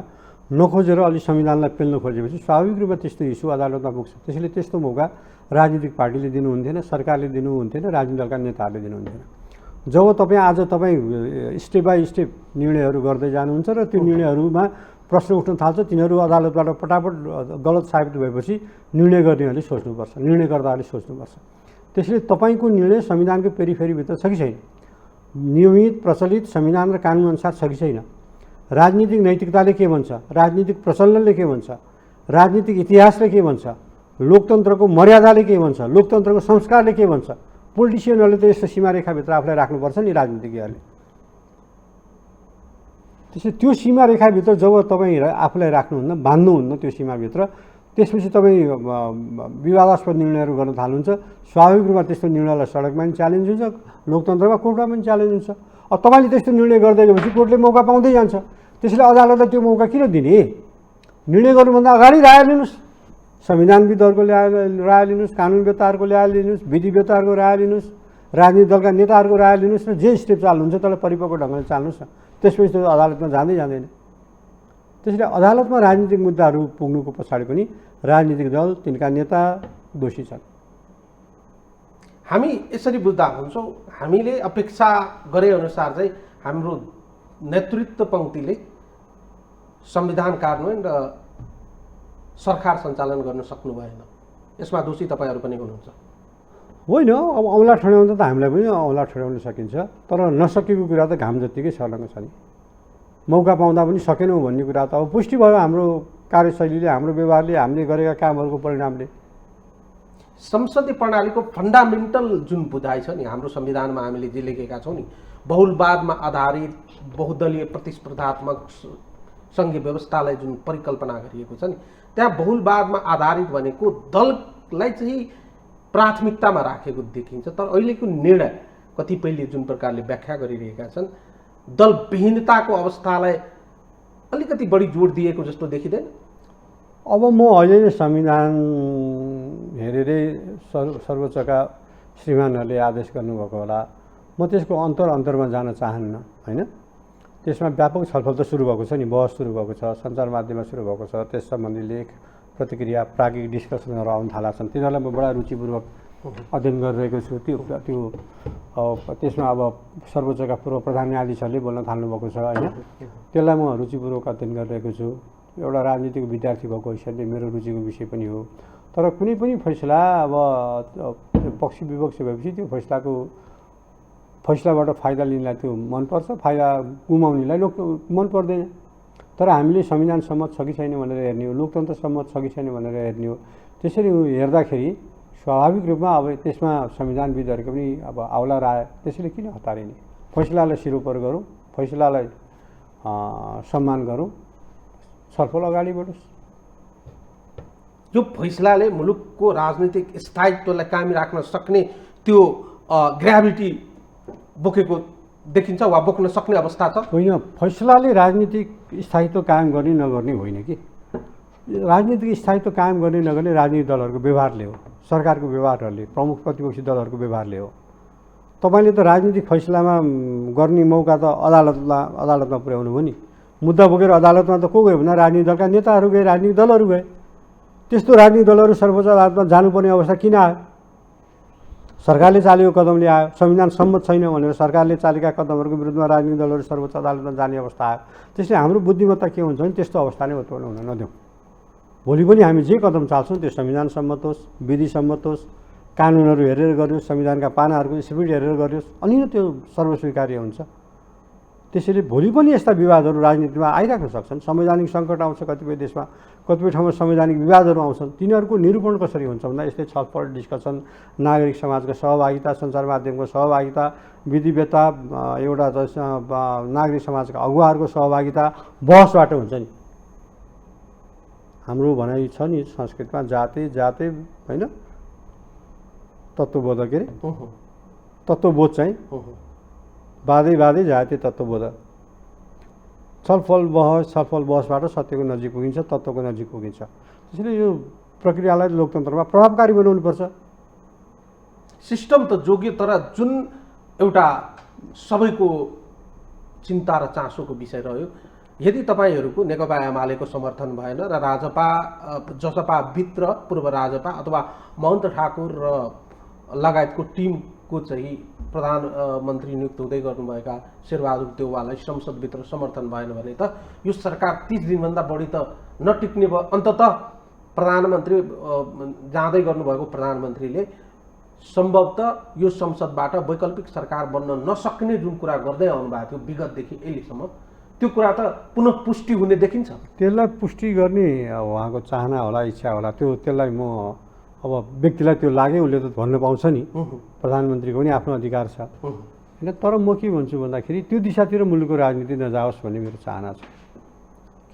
[SPEAKER 2] नखोजेर अलि संविधानलाई पेल्न खोजेपछि स्वाभाविक रूपमा त्यस्तो इस्यु अदालतमा पुग्छ। त्यसैले त्यस्तो मौका राजनीतिक पार्टीले दिनुहुन्थेन, सरकारले दिनुहुन्थेन, राजनीतिक दलका नेताहरूले दिनुहुन्थेन। जब आज तपाईँ स्टेप बाई स्टेप निर्णयहरू गर्दै जानुहुन्छ र त्यो निर्णयहरूमा प्रश्न उठ्न थाल्छ, तिनीहरू अदालतबाट पटापट गलत साबित भएपछि निर्णय गर्नेहरूले सोच्नुपर्छ, निर्णय गर्दाहरूले सोच्नुपर्छ। त्यसैले तपाईँको निर्णय संविधानको पेरिफेरीभित्र छ कि छैन, नियमित प्रचलित संविधान र कानुनअनुसार छ कि छैन, राजनीतिक नैतिकताले के भन्छ, राजनीतिक प्रचलनले के भन्छ, राजनीतिक इतिहासले के भन्छ, लोकतन्त्रको मर्यादाले के भन्छ, लोकतन्त्रको संस्कारले के भन्छ। पोलिटिसियनहरूले त यस्तो सीमारेखाभित्र आफूलाई राख्नुपर्छ नि राजनीतिज्ञहरूले। त्यसै त्यो सीमारेखाभित्र जब तपाईँ आफूलाई राख्नुहुन्न, बाँध्नुहुन्न त्यो सीमाभित्र, त्यसपछि तपाईँ विवादास्पद निर्णयहरू गर्न थाल्नुहुन्छ। स्वाभाविक रूपमा त्यस्तो निर्णयलाई सडकमा पनि च्यालेन्ज हुन्छ, लोकतन्त्रमा कोर्टमा पनि च्यालेन्ज हुन्छ। अब तपाईँले त्यस्तो निर्णय गर्दै गएपछि कोर्टले मौका पाउँदै जान्छ। त्यसैले अदालतलाई त्यो मौका किन दिने? निर्णय गर्नुभन्दा अगाडि राय लिनुहोस्, संविधानविदहरूको राय लिनुहोस्, कानुनवेत्ताहरूको राय लिनुहोस्, विधिवेत्ताहरूको राय लिनुहोस्, राजनीतिक दलका नेताहरूको राय लिनुहोस् र जे स्टेप चाल्नुहुन्छ त्यसलाई परिपक्व ढङ्गले चाल्नुहोस् न। त्यसपछि त्यो अदालतमा जाँदै जाँदैन। त्यसैले अदालतमा राजनीतिक मुद्दाहरू पुग्नुको पछाडि पनि राजनीतिक दल, तिनका नेता दोषी छन्।
[SPEAKER 1] हामी यसरी बुझ्दा हुन्छौँ, हामीले अपेक्षा गरे अनुसार चाहिँ हाम्रो नेतृत्व पङ्क्तिले संविधान कार्यान्वयन र सरकार सञ्चालन गर्न सक्नु भएन, यसमा दोषी तपाईँहरू पनि हुनुहुन्छ?
[SPEAKER 2] होइन, अब औँला ठड्याउँदा त हामीलाई पनि औँला ठड्याउन सकिन्छ, तर नसकेको कुरा त घाम जत्तिकै सर्लङ्ग छ नि। मौका पाउँदा पनि सकेनौँ भन्ने कुरा त अब पुष्टि भयो हाम्रो कार्यशैलीले, हाम्रो व्यवहारले, हामीले गरेका कामहरूको परिणामले।
[SPEAKER 1] संसदीय प्रणालीको फन्डामेन्टल जुन बुझाइ छ नि हाम्रो संविधानमा हामीले जे लेखेका छौँ नि, बहुलवादमा आधारित बहुदलीय प्रतिस्पर्धात्मक सङ्घीय व्यवस्थालाई जुन परिकल्पना गरिएको छ नि, त्यहाँ बहुलवादमा आधारित भनेको दललाई चाहिँ प्राथमिकतामा राखेको देखिन्छ। तर अहिलेको निर्णय कतिपयले जुन प्रकारले व्याख्या गरिरहेका छन्, दलविहीनताको अवस्थालाई अलिकति बढी जोड दिएको जस्तो देखिँदैन?
[SPEAKER 2] अब म अझै नै संविधान हेरेरै सर्वोच्चका श्रीमानहरूले आदेश गर्नुभएको होला, म त्यसको अन्तरमा जान चाहन्न होइन। त्यसमा व्यापक छलफल त सुरु भएको छ नि, बहस सुरु भएको छ, सञ्चार माध्यममा सुरु भएको छ, त्यस सम्बन्धी लेख प्रतिक्रिया प्राज्ञिक डिस्कसनहरू आउन थालेका छन्। तिनीहरूलाई म बडा रुचिपूर्वक अध्ययन गरिरहेको छु। त्यसमा अब सर्वोच्चका पूर्व प्रधान न्यायाधीशहरूले बोल्न थाल्नुभएको छ होइन, त्यसलाई म रुचिपूर्वक अध्ययन गरिरहेको छु। एउटा राजनीतिक विद्यार्थी भएको हैसियतले मेरो रुचिको विषय पनि हो। तर कुनै पनि फैसला अब पक्ष विपक्ष भएपछि त्यो फैसलाबाट फाइदा लिनलाई त्यो मनपर्छ, फाइदा गुमाउनेलाई मन पर्दैन। तर हामीले संविधान सम्मत छ कि छैन भनेर हेर्ने हो, लोकतन्त्र सम्मत छ कि छैन भनेर हेर्ने हो। त्यसरी हेर्दाखेरि स्वाभाविक रूपमा अब त्यसमा संविधानविदहरूको पनि अब आउला राय, त्यसैले किन हतारिने? फैसलालाई सिरोपर गरौँ, फैसलालाई सम्मान गरौँ, छलफल अगाडि बढोस्।
[SPEAKER 1] यो फैसलाले मुलुकको राजनीतिक स्थायित्वलाई कायम राख्न सक्ने त्यो ग्राभिटी बोकेको देखिन्छ वा बोक्न सक्ने अवस्था छ?
[SPEAKER 2] होइन, फैसलाले राजनीतिक स्थायित्व कायम गर्ने नगर्ने होइन कि। राजनीतिक स्थायित्व कायम गर्ने नगर्ने राजनीतिक दलहरूको व्यवहारले हो, सरकारको व्यवहारहरूले, प्रमुख प्रतिपक्षी दलहरूको व्यवहारले हो। तपाईँले त राजनीतिक फैसलामा गर्ने मौका त अदालतमा पुर्याउनु हो नि। मुद्दा बोकेर अदालतमा त को गयो भने राजनीतिक दलका नेताहरू गए, राजनीतिक दलहरू गए। त्यस्तो राजनीतिक दलहरू सर्वोच्च अदालतमा जानुपर्ने अवस्था किन आयो? सरकारले चालेको कदमले आयो। संविधान सम्मत छैन भनेर सरकारले चालेका कदमहरूको विरुद्धमा राजनीतिक दलहरू सर्वोच्च अदालतमा जाने अवस्था आयो। त्यसले हाम्रो बुद्धिमत्ता के हुन्छ भने त्यस्तो अवस्था नै उत्पन्न हुन नदेऊ। भोलि पनि हामी जे कदम चाल्छौँ त्यो संविधान सम्मत होस्, विधि सम्मत होस्, कानुनहरू हेरेर गरियोस्, संविधानका पानाहरूको स्पिड हेरेर गरियोस्, अनि त्यो सर्वस्वीकार्य हुन्छ। त्यसैले भोलि पनि यस्ता विवादहरू राजनीतिमा आइराख्न सक्छन्। संवैधानिक सङ्कट आउँछ कतिपय देशमा, कतिपय ठाउँमा संवैधानिक विवादहरू आउँछन्। तिनीहरूको निरूपण कसरी हुन्छ भन्दा यस्तै छलफल, डिस्कसन, नागरिक समाजको सहभागिता, सञ्चार माध्यमको सहभागिता, विधिवेत्ता, एउटा नागरिक समाजका अगुवाहरूको सहभागिता, बहसबाट हुन्छ नि। हाम्रो भनाइ छ नि संस्कृतमा, जाते होइन तत्त्वबोध, के अरे तत्त्वबोध चाहिँ बाँधै जाते तत्त्वबोध। छलफल बहसबाट सत्यको नजिक पुगिन्छ, तत्त्वको नजिक पुगिन्छ। त्यसैले यो प्रक्रियालाई लोकतन्त्रमा प्रभावकारी बनाउनुपर्छ।
[SPEAKER 1] सिस्टम त जोग्यो, तर जुन एउटा सबैको चिन्ता र चासोको विषय रह्यो, यदि तपाईँहरूको नेकपा एमालेको समर्थन भएन र जसपाभित्र पूर्व राजपा अथवा महन्त ठाकुर र लगायतको टिमको चाहिँ प्रधानमन्त्री नियुक्त हुँदै गर्नुभएका शेरबहादुर देउवालाई संसदभित्र समर्थन भएन भने त यो सरकार 30 दिनभन्दा बढी त नटिक्ने भयो। अन्ततः प्रधानमन्त्री जाँदै गर्नुभएको प्रधानमन्त्रीले सम्भवतः यो संसदबाट वैकल्पिक सरकार बन्न नसक्ने जुन कुरा गर्दै आउनुभएको थियो विगतदेखि अहिलेसम्म, त्यो कुरा त पुनः पुष्टि हुने देखिन्छ।
[SPEAKER 2] त्यसलाई पुष्टि गर्ने उहाँको चाहना होला, इच्छा होला। त्यसलाई म अब व्यक्तिलाई त्यो लाग्यो उसले त भन्न पाउँछ नि, प्रधानमन्त्रीको पनि आफ्नो अधिकार छ होइन। तर म के भन्छु भन्दाखेरि त्यो दिशातिर मुलुकको राजनीति नजाओस् भन्ने मेरो चाहना छ।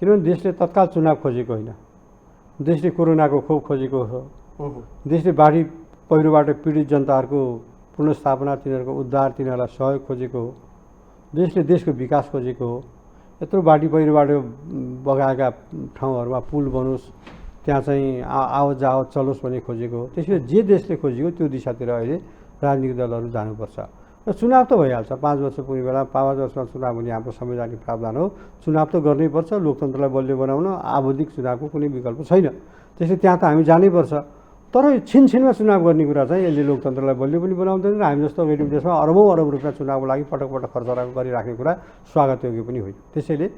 [SPEAKER 2] किनभने देशले तत्काल चुनाव खोजेको होइन, देशले कोरोनाको खोप खोजेको हो, देशले बाढी पहिरोबाट पीडित जनताहरूको पुनर्स्थापना, तिनीहरूको उद्धार, तिनीहरूलाई सहयोग खोजेको हो, देशले देशको विकास खोजेको हो। यत्रो बाढी पहिरोबाट बगाएका ठाउँहरूमा पुल बनोस्, त्यहाँ चाहिँ आवत जावत चलोस् भन्ने खोजेको हो। त्यसैले जे देशले खोजेको त्यो दिशातिर अहिले राजनीतिक दलहरू जानुपर्छ। र चुनाव त भइहाल्छ, 5 वर्ष पुग्ने बेला 5 वर्षमा चुनाव हुने हाम्रो संवैधानिक प्रावधान हो। चुनाव त गर्नैपर्छ, लोकतन्त्रलाई बलियो बनाउन आवधिक चुनावको कुनै विकल्प छैन। त्यसैले त्यहाँ त हामी जानैपर्छ। तर छिनछिनमा चुनाव गर्ने कुरा चाहिँ यसले लोकतन्त्रलाई बलियो पनि बनाउँदैन र हामी जस्तो गरीब देशमा अरबौँ रुपियाँ चुनावको लागि पटक खर्च गरिराख्ने कुरा स्वागतयोग्य पनि होइन। त्यसैले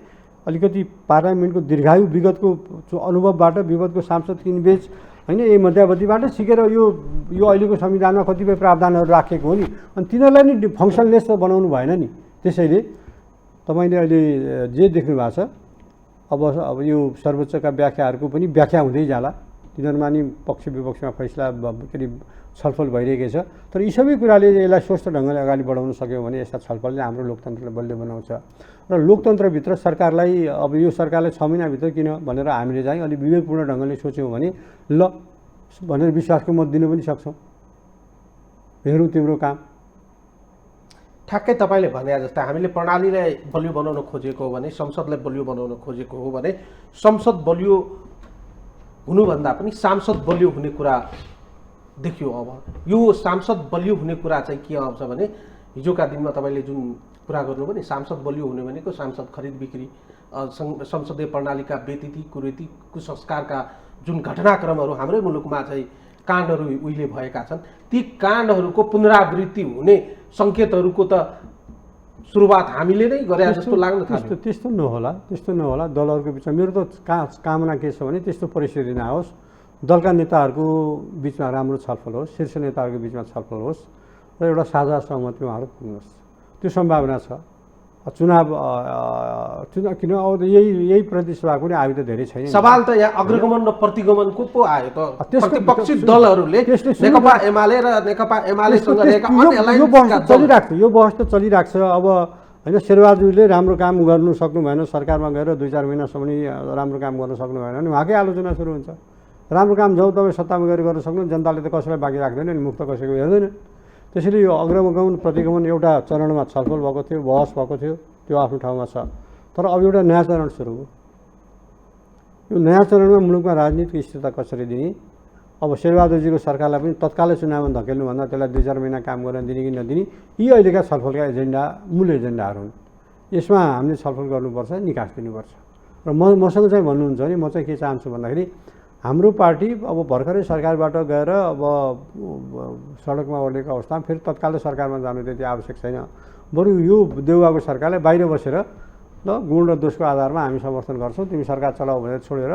[SPEAKER 2] अलिकति पार्लियामेन्टको दीर्घायु विगतको अनुभवबाट, विगतको सांसद किनबेच होइन, यही मध्यावधिबाट सिकेर यो अहिलेको संविधानमा कतिपय प्रावधानहरू राखेको हो नि, अनि तिनीहरूलाई नि फङ्सनलेस त बनाउनु भएन नि। त्यसैले तपाईँले अहिले जे देख्नु भएको छ अब यो सर्वोच्चका व्याख्याहरूको पनि व्याख्या हुँदै जाला, तिनीहरूमा नि पक्ष विपक्षमा फैसला के अरे छलफल भइरहेकै छ। तर यी सबै कुराले यसलाई स्वस्थ ढङ्गले अगाडि बढाउन सक्यो भने यस्ता छलफलले हाम्रो लोकतन्त्रलाई बलियो बनाउँछ र लोकतन्त्रभित्र सरकारलाई अब यो सरकारलाई 6 महिनाभित्र किन भनेर हामीले चाहिँ अलिक विवेकपूर्ण ढङ्गले सोच्यौँ भने ल भनेर विश्वासको मत दिन पनि सक्छौँ। हेरौँ तिम्रो काम।
[SPEAKER 1] ठ्याक्कै तपाईँले भने जस्तै हामीले प्रणालीलाई बलियो बनाउन खोजेको हो भने, संसदलाई बलियो बनाउन खोजेको हो भने संसद बलियो हुनुभन्दा पनि सांसद बलियो हुने कुरा देखियो। अब यो सांसद बलियो हुने कुरा चाहिँ के आउँछ भने हिजोका दिनमा तपाईँले जुन कुरा गर्नुभयो नि, सांसद बलियो हुने भनेको सांसद खरिद बिक्री, संसदीय प्रणालीका व्यतिथि कुरीति कुसंस्कारका जुन घटनाक्रमहरू हाम्रै मुलुकमा चाहिँ काण्डहरू उहिले भएका छन्, ती काण्डहरूको पुनरावृत्ति हुने सङ्केतहरूको त सुरुवात हामीले नै गरे जस्तो लाग्न थाल्यो।
[SPEAKER 2] त्यस्तो नहोला दलहरूको बिचमा। मेरो त कामना के छ भने त्यस्तो परिस्थिति नआओस्, दलका नेताहरूको बिचमा राम्रो छलफल होस्, शीर्ष नेताहरूको बिचमा छलफल होस् र एउटा साझा सहमतिमा उहाँहरू पुग्नुहोस्। त्यो सम्भावना छ। चुनाव किन अब यही प्रतिस्पर्धाको पनि आयु त धेरै छैन।
[SPEAKER 1] सवाल त यहाँ अग्रगमन र प्रतिगमनको पो आयो त। प्रतिपक्षी दलहरूले नेकपा एमाले र नेकपा एमालेसँग रहेका अन्य
[SPEAKER 2] चलिरहेको यो बहस त चलिरहेको छ। अब होइन, शेरबहादुरले राम्रो काम गर्नु सक्नु भएन, सरकारमा गएर 2-4 महिनासम्म नि राम्रो काम गर्न सक्नु भएन भने उहाँकै आलोचना सुरु हुन्छ। राम्रो काम जब तपाईँ सत्तामा गएर गर्न सक्नु, जनताले त कसैलाई बाँकी राख्दैन नि, मुक्त कसैको हेर्दैन। त्यसैले यो अग्रगमन प्रतिगमन एउटा चरणमा छलफल भएको थियो, बहस भएको थियो, त्यो आफ्नो ठाउँमा छ। तर अब एउटा नयाँ चरण सुरु हो। यो नयाँ चरणमा मुलुकमा राजनीतिक स्थिरता कसरी दिने, अब शेरबहादुरजीको सरकारलाई पनि तत्कालै चुनावमा धकेल्नुभन्दा त्यसलाई 2-4 महिना काम गर्न दिने कि नदिने, यी अहिलेका छलफलका एजेन्डा मूल एजेन्डाहरू हुन्। यसमा हामीले छलफल गर्नुपर्छ, निकास दिनुपर्छ। र मसँग चाहिँ भन्नुहुन्छ भने म चाहिँ के चाहन्छु भन्दाखेरि हाम्रो पार्टी अब भर्खरै सरकारबाट गएर अब सडकमा ओर्लेको अवस्थामा फेरि तत्कालै सरकारमा जानु त्यति आवश्यक छैन। बरु यो देउवाको सरकारलाई बाहिर बसेर ल गुण र दोषको आधारमा हामी समर्थन गर्छौँ, तिमी सरकार चलाऊ भनेर छोडेर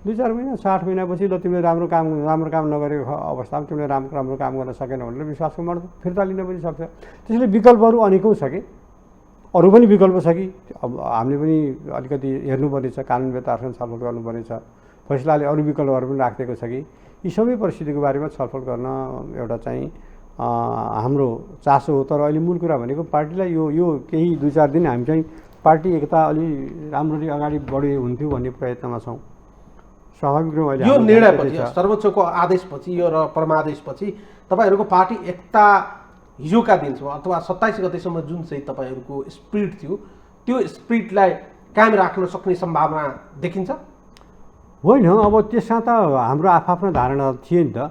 [SPEAKER 2] 2-4 महिना 60 महिनापछि ल तिमीले राम्रो काम नगरेको अवस्थामा तिमीले राम्रो काम गर्न सकेन भनेर विश्वासको मत फिर्ता लिन पनि सक्छ। त्यसैले विकल्पहरू अनेकौँ छ कि, अरू पनि विकल्प छ कि अब हामीले पनि अलिकति हेर्नुपर्ने छ, कानुनवेत्ताहरूसँग छलफल गर्नुपर्ने छ। फैसलाले अरू विकल्पहरू पनि राखिदिएको छ कि यी सबै परिस्थितिको बारेमा छलफल गर्न एउटा चाहिँ हाम्रो चासो हो। तर अहिले मूल कुरा भनेको पार्टीलाई यो केही 2-4 दिन हामी चाहिँ पार्टी एकता अलि राम्ररी अगाडि बढे हुन्थ्यो भन्ने प्रयत्नमा छौँ। स्वाभाविक रूपमा अहिले
[SPEAKER 1] यो निर्णयपछि, सर्वोच्चको आदेशपछि यो र परमादेशपछि तपाईँहरूको पार्टी एकता हिजोका दिनसम्म अथवा 27 गतेसम्म जुन चाहिँ तपाईँहरूको स्पिरिट थियो, त्यो स्पिरिटलाई कायम राख्न सक्ने सम्भावना देखिन्छ?
[SPEAKER 2] होइन, अब त्यसमा त हाम्रो आफ्ना धारणा थिए नि त।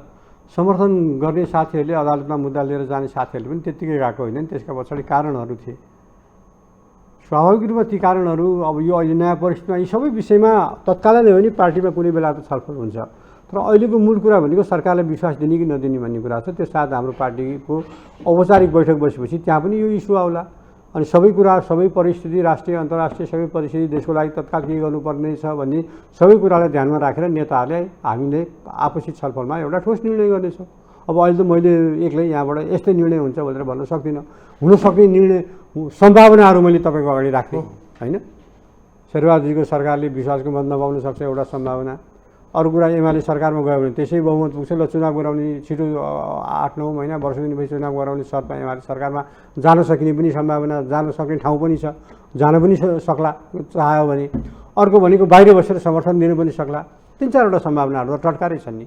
[SPEAKER 2] समर्थन गर्ने साथीहरूले, अदालतमा मुद्दा लिएर जाने साथीहरूले पनि त्यत्तिकै गएको होइन नि, त्यसका पछाडि कारणहरू थिए। स्वाभाविक रूपमा ती कारणहरू अब यो अहिले नयाँ परिस्थितिमा यी सबै विषयमा तत्कालै नै हो नि पार्टीमा कुनै बेला त छलफल हुन्छ। तर अहिलेको मूल कुरा भनेको सरकारलाई विश्वास दिने कि नदिने भन्ने कुरा छ। त्यससाथ हाम्रो पार्टीको औपचारिक बैठक बसेपछि त्यहाँ पनि यो इस्यु आउला। अनि सबै कुरा, सबै परिस्थिति, राष्ट्रिय अन्तर्राष्ट्रिय सबै परिस्थिति, देशको लागि तत्काल के गर्नुपर्ने छ भन्ने सबै कुरालाई ध्यानमा राखेर नेताहरूले हामीले आपसी छलफलमा एउटा ठोस निर्णय गर्नेछौँ। अब अहिले त मैले एक्लै यहाँबाट यस्तै निर्णय हुन्छ भनेर भन्न सक्दिनँ। हुनसक्ने निर्णय सम्भावनाहरू मैले तपाईँको अगाडि राखेँ होइन। शेरबहादुरजीको सरकारले विश्वासको मत नपाउन सक्छ एउटा सम्भावना। अरू कुरा एमाले सरकारमा गयो भने त्यसै बहुमत पुग्छ, ल चुनाव गराउने छिटो 8-9 महिना वर्ष दिनपछि चुनाव गराउने शर्तमा एमाले सरकारमा जान सकिने पनि सम्भावना, जान सक्ने ठाउँ पनि छ, जान पनि सक्ला चाह्यो भने। अर्को भनेको बाहिर बसेर समर्थन दिन पनि सक्ला। 3-4वटा सम्भावनाहरू त टटकारै छन् नि।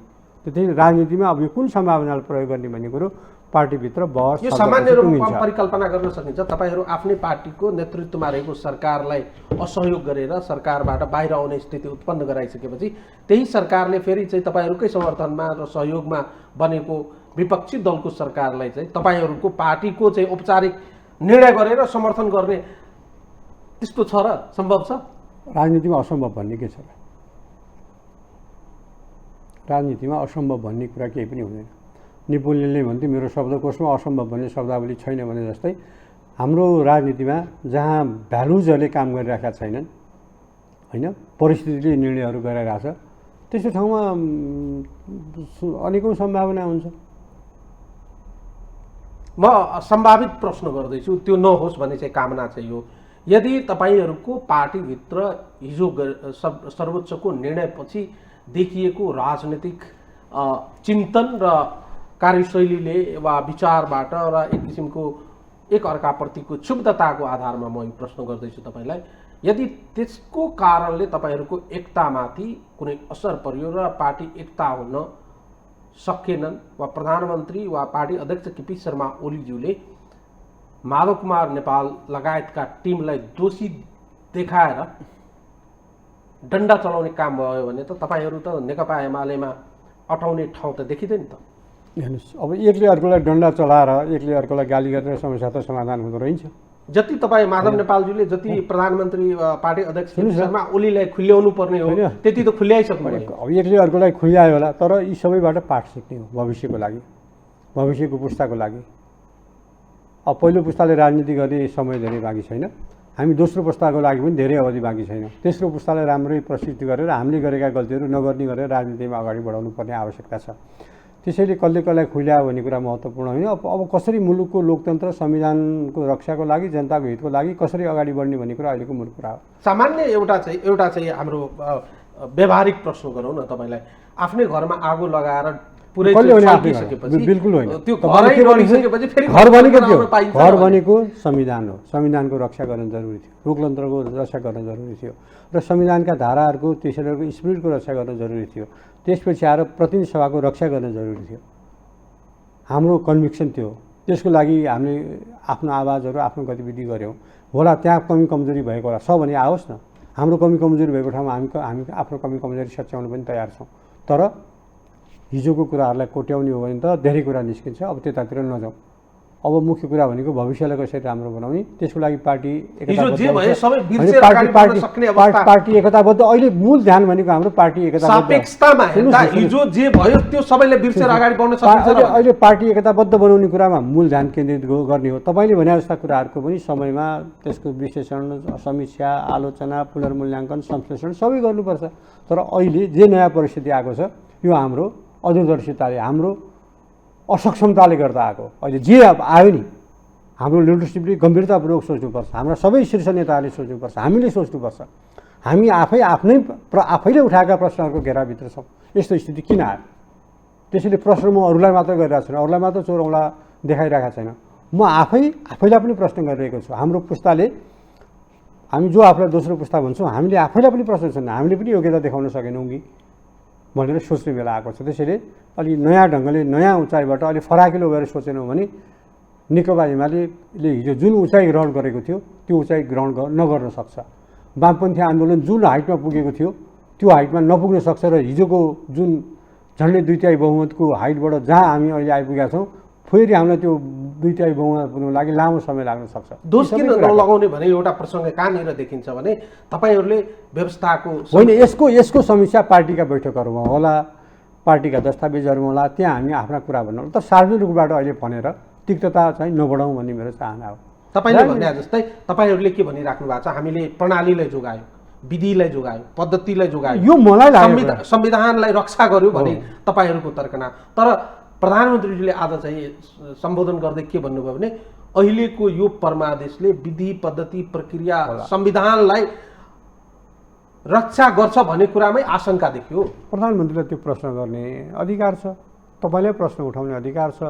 [SPEAKER 2] त्यही राजनीतिमा अब यो कुन सम्भावनालाई प्रयोग गर्ने भन्ने कुरो पार्टीभित्र बहस
[SPEAKER 1] यो सामान्य रूपमा परिकल्पना गर्न सकिन्छ। तपाईँहरू आफ्नै पार्टीको नेतृत्वमा रहेको सरकारलाई असहयोग गरेर सरकारबाट बाहिर आउने स्थिति उत्पन्न गराइसकेपछि त्यही सरकारले फेरि चाहिँ तपाईँहरूकै समर्थनमा र सहयोगमा बनेको विपक्षी दलको सरकारलाई चाहिँ तपाईँहरूको पार्टीको चाहिँ औपचारिक निर्णय गरेर समर्थन गर्ने त्यस्तो छ र सम्भव छ?
[SPEAKER 2] राजनीतिमा असम्भव भन्ने के छ? राजनीतिमा असम्भव भन्ने कुरा केही पनि हुँदैन। नेपोलियनले भन्थ्यो मेरो शब्दकोशमा असम्भव भन्ने शब्दावली छैन भने जस्तै हाम्रो राजनीतिमा जहाँ भ्यालुजहरूले काम गरिरहेका छैनन् होइन, परिस्थितिले निर्णयहरू गरिरहेछ, त्यस्तो ठाउँमा अनेकौँ सम्भावना हुन्छ।
[SPEAKER 1] म सम्भावित प्रश्न गर्दैछु, त्यो नहोस् भन्ने चाहिँ कामना चाहिँ हो। यदि तपाईँहरूको पार्टीभित्र हिजो सर्वोच्चको निर्णयपछि देखिएको राजनीतिक चिन्तन र कार्यशैलीले वा विचारबाट र एक किसिमको एक अर्काप्रतिको क्षुब्धताको आधारमा म यो प्रश्न गर्दैछु तपाईँलाई, यदि त्यसको कारणले तपाईँहरूको एकतामाथि कुनै असर पर्यो र पार्टी एकता हुन सकेनन् वा प्रधानमन्त्री वा पार्टी अध्यक्ष केपी शर्मा ओलीज्यूले माधव कुमार नेपाल लगायतका टिमलाई दोषी देखाएर डन्डा चलाउने काम भयो भने त तपाईँहरू त नेकपा एमालेमा अटाउने ठाउँ त देखिँदैन त।
[SPEAKER 2] हेर्नुहोस्, अब एकले अर्कोलाई डन्डा चलाएर एकले अर्कोलाई गाली गरेर समस्या त समाधान हुँदो रहन्छ।
[SPEAKER 1] जति तपाईँ माधव नेपालज्यूले जति प्रधानमन्त्री पार्टी अध्यक्ष शर्मा ओलीलाई खुल्याउनु पर्ने हो त्यति त खुल्याइसक्नु भयो।
[SPEAKER 2] अब एकले अर्कोलाई खुल्यायो होला, तर यी सबैबाट पाठ सिक्ने हो भविष्यको लागि, भविष्यको पुस्ताको लागि। अब पहिलो पुस्ताले राजनीति गर्ने समय धेरै बाँकी छैन, हामी दोस्रो पुस्ताको लागि पनि धेरै अवधि बाँकी छैन। तेस्रो पुस्तालाई राम्रै प्रशिक्षित गरेर हामीले गरेका गल्तीहरू नगर्ने गरेर राजनीतिमा अगाडि बढाउनु पर्ने आवश्यकता छ। त्यसैले कसले कसलाई खुल्यायो भन्ने कुरा महत्त्वपूर्ण होइन। अब कसरी मुलुकको लोकतन्त्र संविधानको रक्षाको लागि जनताको हितको लागि कसरी अगाडि बढ्ने भन्ने कुरा अहिलेको मूल कुरा हो।
[SPEAKER 1] सामान्य एउटा चाहिँ हाम्रो व्यवहारिक प्रश्न गरौँ न तपाईँलाई, आफ्नै घरमा आगो लगाएर पुरै
[SPEAKER 2] बिल्कुल होइन,
[SPEAKER 1] त्यो घर
[SPEAKER 2] भनेको संविधान हो, संविधानको रक्षा गर्न जरुरी थियो, लोकतन्त्रको रक्षा गर्न जरुरी थियो र संविधानका धाराहरूको त्यसैको स्पिरिटको रक्षा गर्न जरुरी थियो। त्यसपछि आएर प्रतिनिधि सभाको रक्षा गर्न जरुरी थियो। हाम्रो कन्भिक्सन त्यो हो। त्यसको लागि हामीले आफ्नो आवाजहरू आफ्नो गतिविधि गऱ्यौँ होला। त्यहाँ कमी कमजोरी भएको होला छ भने आओस् न, हाम्रो कमी कमजोरी भएको ठाउँमा हामी आफ्नो कमी कमजोरी सच्याउन पनि तयार छौँ। तर हिजोको कुराहरूलाई कोट्याउने हो भने त धेरै कुरा निस्किन्छ। अब त्यतातिर नजाउँ। अब मुख्य कुरा भनेको भविष्यलाई कसरी राम्रो बनाउने, त्यसको लागि पार्टी पार्टी एकताबद्ध। अहिले मूल ध्यान भनेको हाम्रो पार्टी अहिले पार्टी एकताबद्ध बनाउने कुरामा मूल ध्यान केन्द्रित गर्ने हो। तपाईँले भने जस्ता कुराहरूको पनि समयमा त्यसको विश्लेषण, समीक्षा, आलोचना, पुनर्मूल्याङ्कन, संश्लेषण सबै गर्नुपर्छ। तर अहिले जे नयाँ परिस्थिति आएको छ यो हाम्रो अदूरदर्शिताले, हाम्रो असक्षमताले गर्दा आएको। अहिले जे आयो नि हाम्रो लिडरसिपले गम्भीरतापूर्वक सोच्नुपर्छ, हाम्रा सबै शीर्ष नेताहरूले सोच्नुपर्छ, हामीले सोच्नुपर्छ। हामी आफैले उठाएका प्रश्नहरूको घेराभित्र छौँ। यस्तो स्थिति किन आयो? त्यसैले प्रश्न म अरूलाई मात्र गरिरहेको छैन, अरूलाई मात्र चोरौँला देखाइरहेको छैन, म आफैलाई पनि प्रश्न गरिरहेको छु। हाम्रो पुस्ताले, हामी जो आफूलाई दोस्रो पुस्ता भन्छौँ, हामीले आफैलाई पनि प्रश्न छन्, हामीले पनि योग्यता देखाउन सकेनौँ कि भनेर सोच्ने बेला आएको छ। त्यसैले अलि नयाँ ढङ्गले नयाँ उचाइबाट अलि फराकिलो भएर सोचेनौँ भने नेकपा एमाले हिजो जुन उचाइ ग्रहण गरेको थियो त्यो उचाइ ग्रहण नगर्न सक्छ। वामपन्थी आन्दोलन जुन हाइटमा पुगेको थियो त्यो हाइटमा नपुग्न सक्छ र हिजोको जुन झन्डै 2/3 बहुमतको हाइटबाट जहाँ हामी अहिले आइपुगेका छौँ फेरि हामीलाई त्यो 2/3 बहुमत पुग्नु लागि लामो समय लाग्न सक्छ।
[SPEAKER 1] दोष किन नलगाउने भने एउटा प्रसङ्ग कहाँनिर देखिन्छ भने तपाईँहरूले व्यवस्थाको
[SPEAKER 2] होइन, यसको समीक्षा पार्टीका बैठकहरूमा होला, पार्टीका दस्तावेजहरूमा होला, त्यहाँ हामी आफ्ना कुरा भन्नु होला। तर सार्वजनिक रूपबाट अहिले भनेर तिक्तता चाहिँ नबढाउँ भन्ने मेरो चाहना हो।
[SPEAKER 1] तपाईँले भने जस्तै तपाईँहरूले के भनिराख्नु भएको छ, हामीले प्रणालीलाई जोगायो, विधिलाई जोगायो, पद्धतिलाई जोगायो,
[SPEAKER 2] यो मलाई लाग्यो
[SPEAKER 1] संविधानलाई रक्षा गर्यो भने तपाईँहरूको तर्कना। तर प्रधानमन्त्रीजीले आज चाहिँ सम्बोधन गर्दै के भन्नुभयो भने अहिलेको यो परमादेशले विधि, पद्धति, प्रक्रिया, संविधानलाई रक्षा गर्छ भन्ने कुरामै आशंका देखियो।
[SPEAKER 2] प्रधानमन्त्रीले त्यो प्रश्न गर्ने अधिकार छ, तपाईँलाई प्रश्न उठाउने अधिकार छ,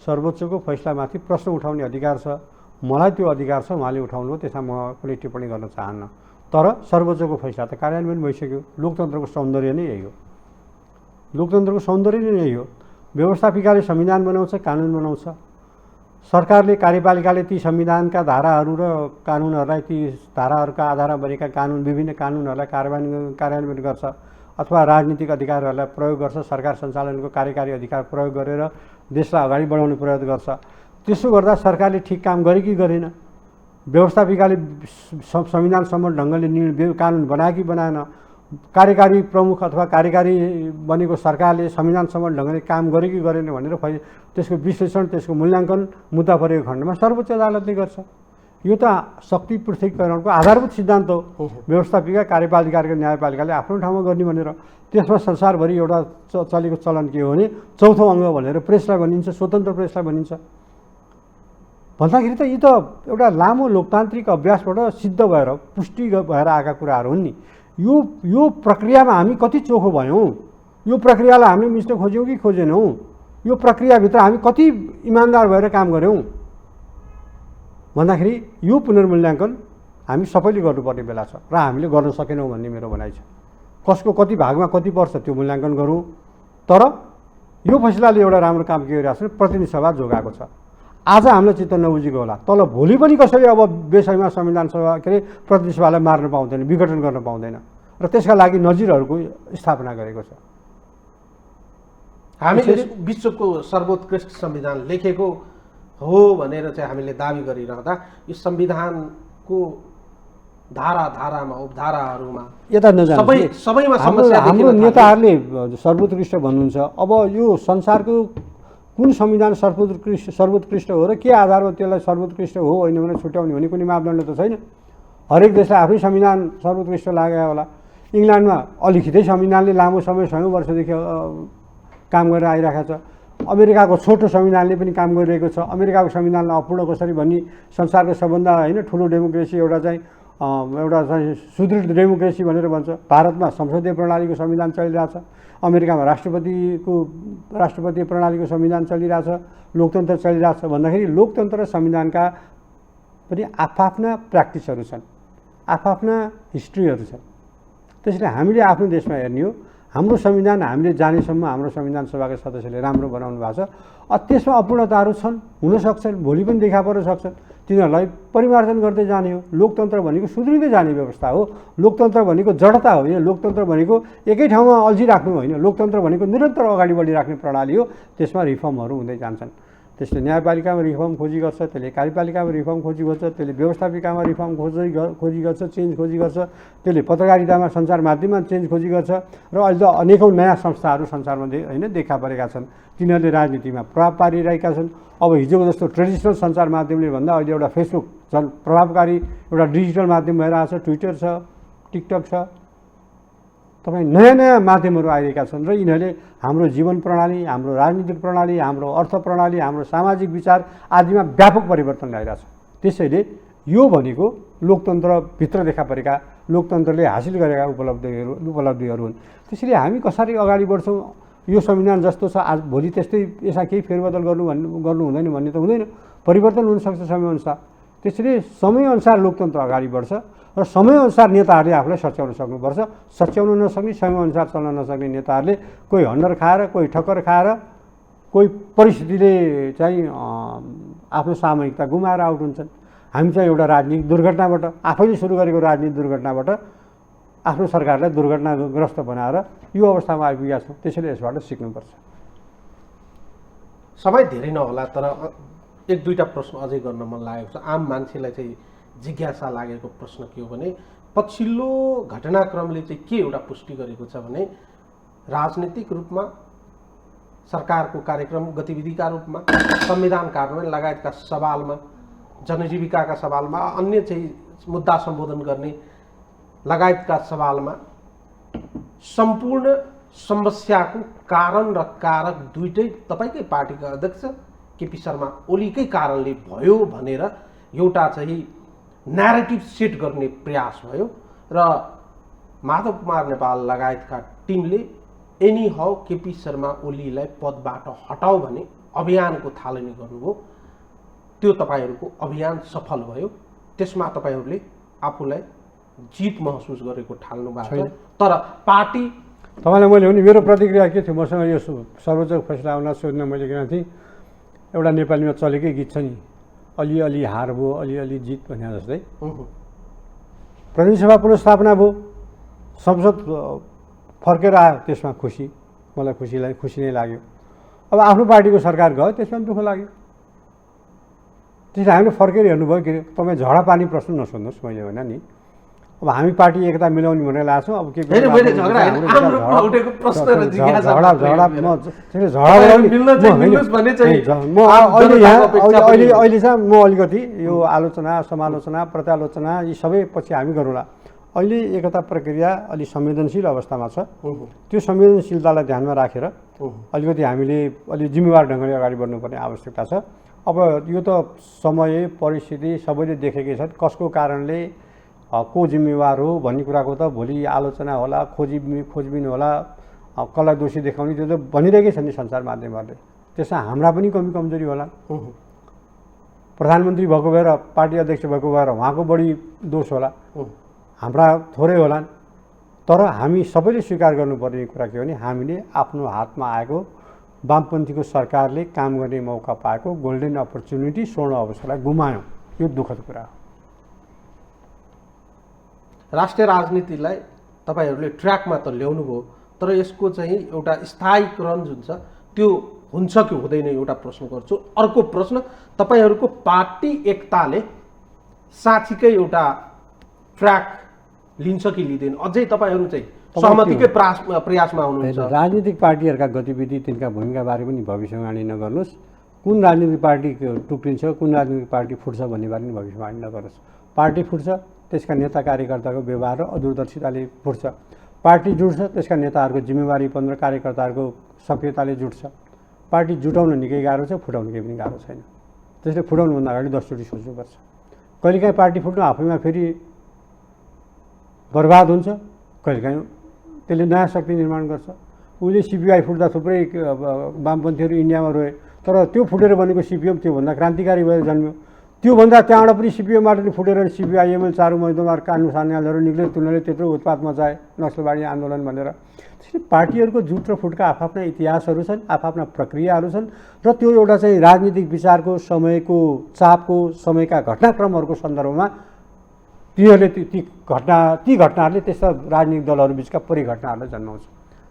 [SPEAKER 2] सर्वोच्चको फैसलामाथि प्रश्न उठाउने अधिकार छ, मलाई त्यो अधिकार छ, उहाँले उठाउनु हो, त्यसमा म कुनै टिप्पणी गर्न चाहन्न। तर सर्वोच्चको फैसला त कार्यान्वयन भइसक्यो। लोकतन्त्रको सौन्दर्य नै यही हो, लोकतन्त्रको सौन्दर्य नै यही हो। व्यवस्थापिकाले संविधान बनाउँछ, कानुन बनाउँछ, सरकारले, कार्यपालिकाले ती संविधानका धाराहरू र कानुनहरूलाई, ती धाराहरूका आधारमा बनेका कानुन, विभिन्न कानुनहरूलाई कार्यान्वयन गर्छ अथवा राजनीतिक अधिकारहरूलाई प्रयोग गर्छ, सरकार सञ्चालनको कार्यकारी अधिकार प्रयोग गरेर देशलाई अगाडि बढाउने प्रयास गर्छ। त्यसो गर्दा सरकारले ठिक काम गरे कि गरेन, व्यवस्थापिकाले संविधान सम्मत ढङ्गले कानुन बनायो कि बनाएन, कार्यकारी प्रमुख अथवा कार्यकारी बनेको सरकारले संविधान सम्मत ढङ्गले काम गरे कि गरेन भनेर त्यसको विश्लेषण, त्यसको मूल्याङ्कन मुद्दा परेको खण्डमा सर्वोच्च अदालतले गर्छ। यो त शक्ति पृथकीकरणको आधारभूत सिद्धान्त हो। व्यवस्थापिका, कार्यपालिका र न्यायपालिकाले आफ्नो ठाउँमा गर्ने भनेर। त्यसमा संसारभरि एउटा चलेको चलन के हो भने चौथो अङ्ग भनेर प्रेसलाई भनिन्छ, स्वतन्त्र प्रेसलाई भनिन्छ। भन्दाखेरि त यी त एउटा लामो लोकतान्त्रिक अभ्यासबाट सिद्ध भएर पुष्टि भएर आएका कुराहरू हुन् नि। यो प्रक्रियामा हामी कति चोखो भयौँ, यो प्रक्रियालाई हामीले मिच्न खोज्यौँ कि खोजेनौँ, यो प्रक्रियाभित्र हामी कति इमान्दार भएर काम गऱ्यौँ भन्दाखेरि यो पुनर्मूल्याङ्कन हामी सबैले गर्नुपर्ने बेला छ र हामीले गर्न सकेनौँ भन्ने मेरो भनाइ छ। कसको कति भागमा कति पर्छ त्यो मूल्याङ्कन गरौँ, तर यो फैसलाले एउटा राम्रो काम के गरिरहेको छ, प्रतिनिधि सभा जोगाएको छ। आज हामीलाई चित्त नबुझेको होला, तल भोलि पनि कसैले अब बेसैमा संविधान सभा के अरे प्रतिनिधि सभालाई मार्न पाउँदैन, विघटन गर्न पाउँदैन र त्यसका लागि नजिरहरूको स्थापना गरेको छ।
[SPEAKER 1] हामीले विश्वको सर्वोत्कृष्ट संविधान लेखेको हो भनेर चाहिँ हामीले दाबी गरिरहँदा यो संविधानको धारामा उपधाराहरूमा
[SPEAKER 2] यता नजानु,
[SPEAKER 1] सबैमा समस्या
[SPEAKER 2] हाम्रो नेताहरूले सर्वोत्कृष्ट भन्नुहुन्छ। अब यो संसारको कुन संविधान सर्वोत्कृष्ट हो र के आधारमा त्यसलाई सर्वोत्कृष्ट हो होइन भनेर छुट्याउने भने कुनै मापदण्ड त छैन। हरेक देशलाई आफ्नै संविधान सर्वोत्कृष्ट लाग्यो होला। इङ्ल्यान्डमा अलिखितै संविधानले लामो समय 100 वर्षदेखि काम गरेर आइरहेको छ। अमेरिकाको छोटो संविधानले पनि काम गरिरहेको छ। अमेरिकाको संविधानलाई अपूर्ण कसरी भन्ने संसारको सबभन्दा होइन ठुलो डेमोक्रेसी एउटा चाहिँ सुदृढ डेमोक्रेसी भनेर भन्छ। भारतमा संसदीय प्रणालीको संविधान चलिरहेछ, अमेरिकामा राष्ट्रपति प्रणालीको संविधान चलिरहेछ, लोकतन्त्र चलिरहेछ भन्दाखेरि लोकतन्त्र र संविधानका पनि आफ्ना प्र्याक्टिसहरू छन्, आफ्ना हिस्ट्रीहरू छन्। त्यसैले हामीले आफ्नो देशमा हेर्ने हो, हाम्रो संविधान हामीले जानेसम्म हाम्रो संविधान सभाका सदस्यले राम्रो बनाउनु भएको छ। त्यसमा अपूर्णताहरू छन्, हुन सक्छन्, भोलि पनि देखा पर्न सक्छन्, तिनीहरूलाई परिमार्जन गर्दै जाने हो। लोकतन्त्र भनेको सुध्रिँदै जाने व्यवस्था हो। लोकतन्त्र भनेको जडता हो, यो लोकतन्त्र भनेको एकै ठाउँमा अल्झिराख्नु होइन। लोकतन्त्र भनेको निरन्तर अगाडि बढिराख्ने प्रणाली हो। त्यसमा रिफर्महरू हुँदै जान्छन्। त्यसले न्यायपालिकामा रिफर्म खोजी गर्छ, त्यसले कार्यपालिकामा रिफर्म खोजी गर्छ, त्यसले व्यवस्थापिकामा रिफर्म खोजी गर्छ, चेन्ज खोजी गर्छ, त्यसले पत्रकारितामा सञ्चार माध्यममा चेन्ज खोजी गर्छ र अहिले त अनेकौँ नयाँ संस्थाहरू संसारमा होइन देखा परेका छन्। तिनीहरूले राजनीतिमा प्रभाव पारिरहेका छन्। अब हिजोको जस्तो ट्रेडिसनल सञ्चार माध्यमले भन्दा अहिले एउटा फेसबुक झन् प्रभावकारी एउटा डिजिटल माध्यम भएर आएको छ, ट्विटर छ, टिकटक छ, तपाईँ नयाँ माध्यमहरू आइरहेका छन् र यिनीहरूले हाम्रो जीवन प्रणाली, हाम्रो राजनीतिक प्रणाली, हाम्रो अर्थ प्रणाली, हाम्रो सामाजिक विचार आदिमा व्यापक परिवर्तन ल्याइरहेछ। त्यसैले यो भनेको लोकतन्त्रभित्र देखा परेका, लोकतन्त्रले हासिल गरेका उपलब्धिहरू हुन्। त्यसैले हामी कसरी अगाडि बढ्छौँ, यो संविधान जस्तो छ आज भोलि त्यस्तै यसमा केही फेरबदल गर्नु हुँदैन भन्ने त हुँदैन, परिवर्तन हुनसक्छ समयअनुसार। त्यसैले समयअनुसार लोकतन्त्र अगाडि बढ्छ र समयअनुसार नेताहरूले आफूलाई सच्याउन सक्नुपर्छ। सच्याउन नसक्ने, समयअनुसार चल्न नसक्ने नेताहरूले कोही हन्डर खाएर, कोही ठक्कर खाएर, कोही परिस्थितिले चाहिँ आफ्नो सामूहिकता गुमाएर आउट हुन्छन्। हामी चाहिँ एउटा राजनीतिक दुर्घटनाबाट, आफैले सुरु गरेको राजनीतिक दुर्घटनाबाट आफ्नो सरकारलाई दुर्घटनाग्रस्त बनाएर यो अवस्थामा आइपुगेका छौँ। त्यसैले यसबाट सिक्नुपर्छ।
[SPEAKER 1] समय धेरै नहोला, तर एक दुईवटा प्रश्न अझै गर्न मन लागेको छ। आम मान्छेलाई चाहिँ जिज्ञासा लागेको प्रश्न के हो भने पछिल्लो घटनाक्रमले चाहिँ के एउटा पुष्टि गरेको छ भने राजनीतिक रूपमा, सरकारको कार्यक्रम गतिविधिका रूपमा, संविधान कार्यान्वयन लगायतका सवालमा, जनजीविकाका सवालमा, अन्य चाहिँ मुद्दा सम्बोधन गर्ने लगायतका सवालमा सम्पूर्ण समस्याको कारण र कारक दुइटै तपाईँकै पार्टीका अध्यक्ष केपी शर्मा ओलीकै कारणले भयो भनेर एउटा चाहिँ न्यारेटिभ सेट गर्ने प्रयास भयो र माधव कुमार नेपाल लगायतका टिमले एनी हाउ केपी शर्मा ओलीलाई पदबाट हटाऊ भने अभियानको थालनी गर्नुभयो। त्यो तपाईँहरूको अभियान सफल भयो। त्यसमा तपाईँहरूले आफूलाई जित महसुस गरेको ठान्नु भएको छ। तर पार्टी
[SPEAKER 2] तपाईँलाई मैले भने मेरो प्रतिक्रिया के थियो, मसँग यो सर्वोच्च फैसला आउन सोध्न मैले किन थिएँ, एउटा नेपालीमा चलेकै गीत छ नि, अलिअलि हार भयो अलिअलि जित भने जस्तै प्रतिनिधि सभा पुनर्स्थापना भयो, संसद फर्केर आयो, त्यसमा खुसी, मलाई खुसी नै लाग्यो। अब आफ्नो पार्टीको सरकार गयो, त्यसमा दुःख लाग्यो। त्यसले हामीले फर्केर हेर्नुभयो कि तपाईँ झडा पानी प्रश्न नसोध्नुहोस्, मैले होइन नि। अब हामी पार्टी एकता मिलाउने भनेर लाग्छौँ। अब के अहिले चाहिँ म अलिकति यो आलोचना समालोचना प्रत्यालोचना यी सबै पछि हामी गरौँला। अहिले एकता प्रक्रिया अलि संवेदनशील अवस्थामा छ। त्यो संवेदनशीलतालाई ध्यानमा राखेर अलिकति हामीले अलि जिम्मेवार ढङ्गले अगाडि बढ्नुपर्ने आवश्यकता छ। अब यो त समय परिस्थिति सबैले देखेकै छन् कसको कारणले को जिम्मेवार हो भन्ने कुराको त भोलि आलोचना होला, खोजबिन होला, कसलाई दोषी देखाउने त्यो त भनिरहेकै छन् नि सञ्चार माध्यमहरूले। त्यसमा हाम्रा पनि कमी कमजोरी होला। प्रधानमन्त्री भएको भएर, पार्टी अध्यक्ष भएको भएर उहाँको बढी दोष होला, हाम्रा थोरै होलान्। तर हामी सबैले स्वीकार गर्नुपर्ने कुरा के हो भने हामीले आफ्नो हातमा आएको वामपन्थीको सरकारले काम गर्ने मौका पाएको गोल्डन अपर्च्युनिटी, स्वर्ण अवसरलाई गुमायौँ। यो दुःखद कुरा हो।
[SPEAKER 1] राष्ट्रिय राजनीतिलाई तपाईँहरूले ट्र्याकमा त ल्याउनु भयो, तर यसको चाहिँ एउटा स्थायीकरण जुन छ त्यो हुन्छ कि हुँदैन एउटा प्रश्न गर्छु। अर्को प्रश्न, तपाईँहरूको पार्टी एकताले साँच्चीकै एउटा ट्र्याक लिन्छ कि लिँदैन? अझै तपाईँहरू चाहिँ सहमतिकै प्रयासमा हुनुहुन्छ?
[SPEAKER 2] राजनीतिक पार्टीहरूका गतिविधि, तिनका भूमिकाबारे पनि भविष्यवाणी नगर्नुहोस्। कुन राजनीतिक पार्टी टुक्रिन्छ, कुन राजनीतिक पार्टी फुट्छ भन्ने बारे पनि भविष्यवाणी नगर्नुहोस्। पार्टी फुट्छ, त्यसका नेता कार्यकर्ताको व्यवहार र अदूरदर्शिताले फुट्छ। पार्टी जुट्छ, त्यसका नेताहरूको जिम्मेवारीपन र कार्यकर्ताहरूको सक्रियताले जुट्छ। पार्टी जुटाउन निकै गाह्रो छ, फुटाउन केही पनि गाह्रो छैन। त्यसले फुटाउनुभन्दा अगाडि 10 चोटि सोच्नुपर्छ। कहिलेकाहीँ पार्टी फुट्नु आफैमा फेरि बर्बाद हुन्छ, कहिलेकाहीँ त्यसले नयाँ शक्ति निर्माण गर्छ। उसले सिपिआई फुट्दा थुप्रै वामपन्थीहरू इन्डियामा रहे, तर त्यो फुटेर बनेको सिपिएम त्योभन्दा क्रान्तिकारी भएर जन्म्यो। त्योभन्दा त्यहाँबाट पनि सिपिएमबाट फुटेर सिपिआइएमएल चारु मैदानमा कानुन सान्यालहरू निक्ल्यो, तिनीहरूले त्यत्रो उत्पात मचाए, नक्सलबाडी आन्दोलन भनेर। त्यसरी पार्टीहरूको जुट र फुटका आफ्ना इतिहासहरू छन्, आफ्ना प्रक्रियाहरू छन् र त्यो एउटा चाहिँ राजनीतिक विचारको समयको चापको समयका घटनाक्रमहरूको सन्दर्भमा तिनीहरूले ती घटनाहरूले त्यस्ता राजनीतिक दलहरू बिचका परिघटनाहरूलाई जन्माउँछ।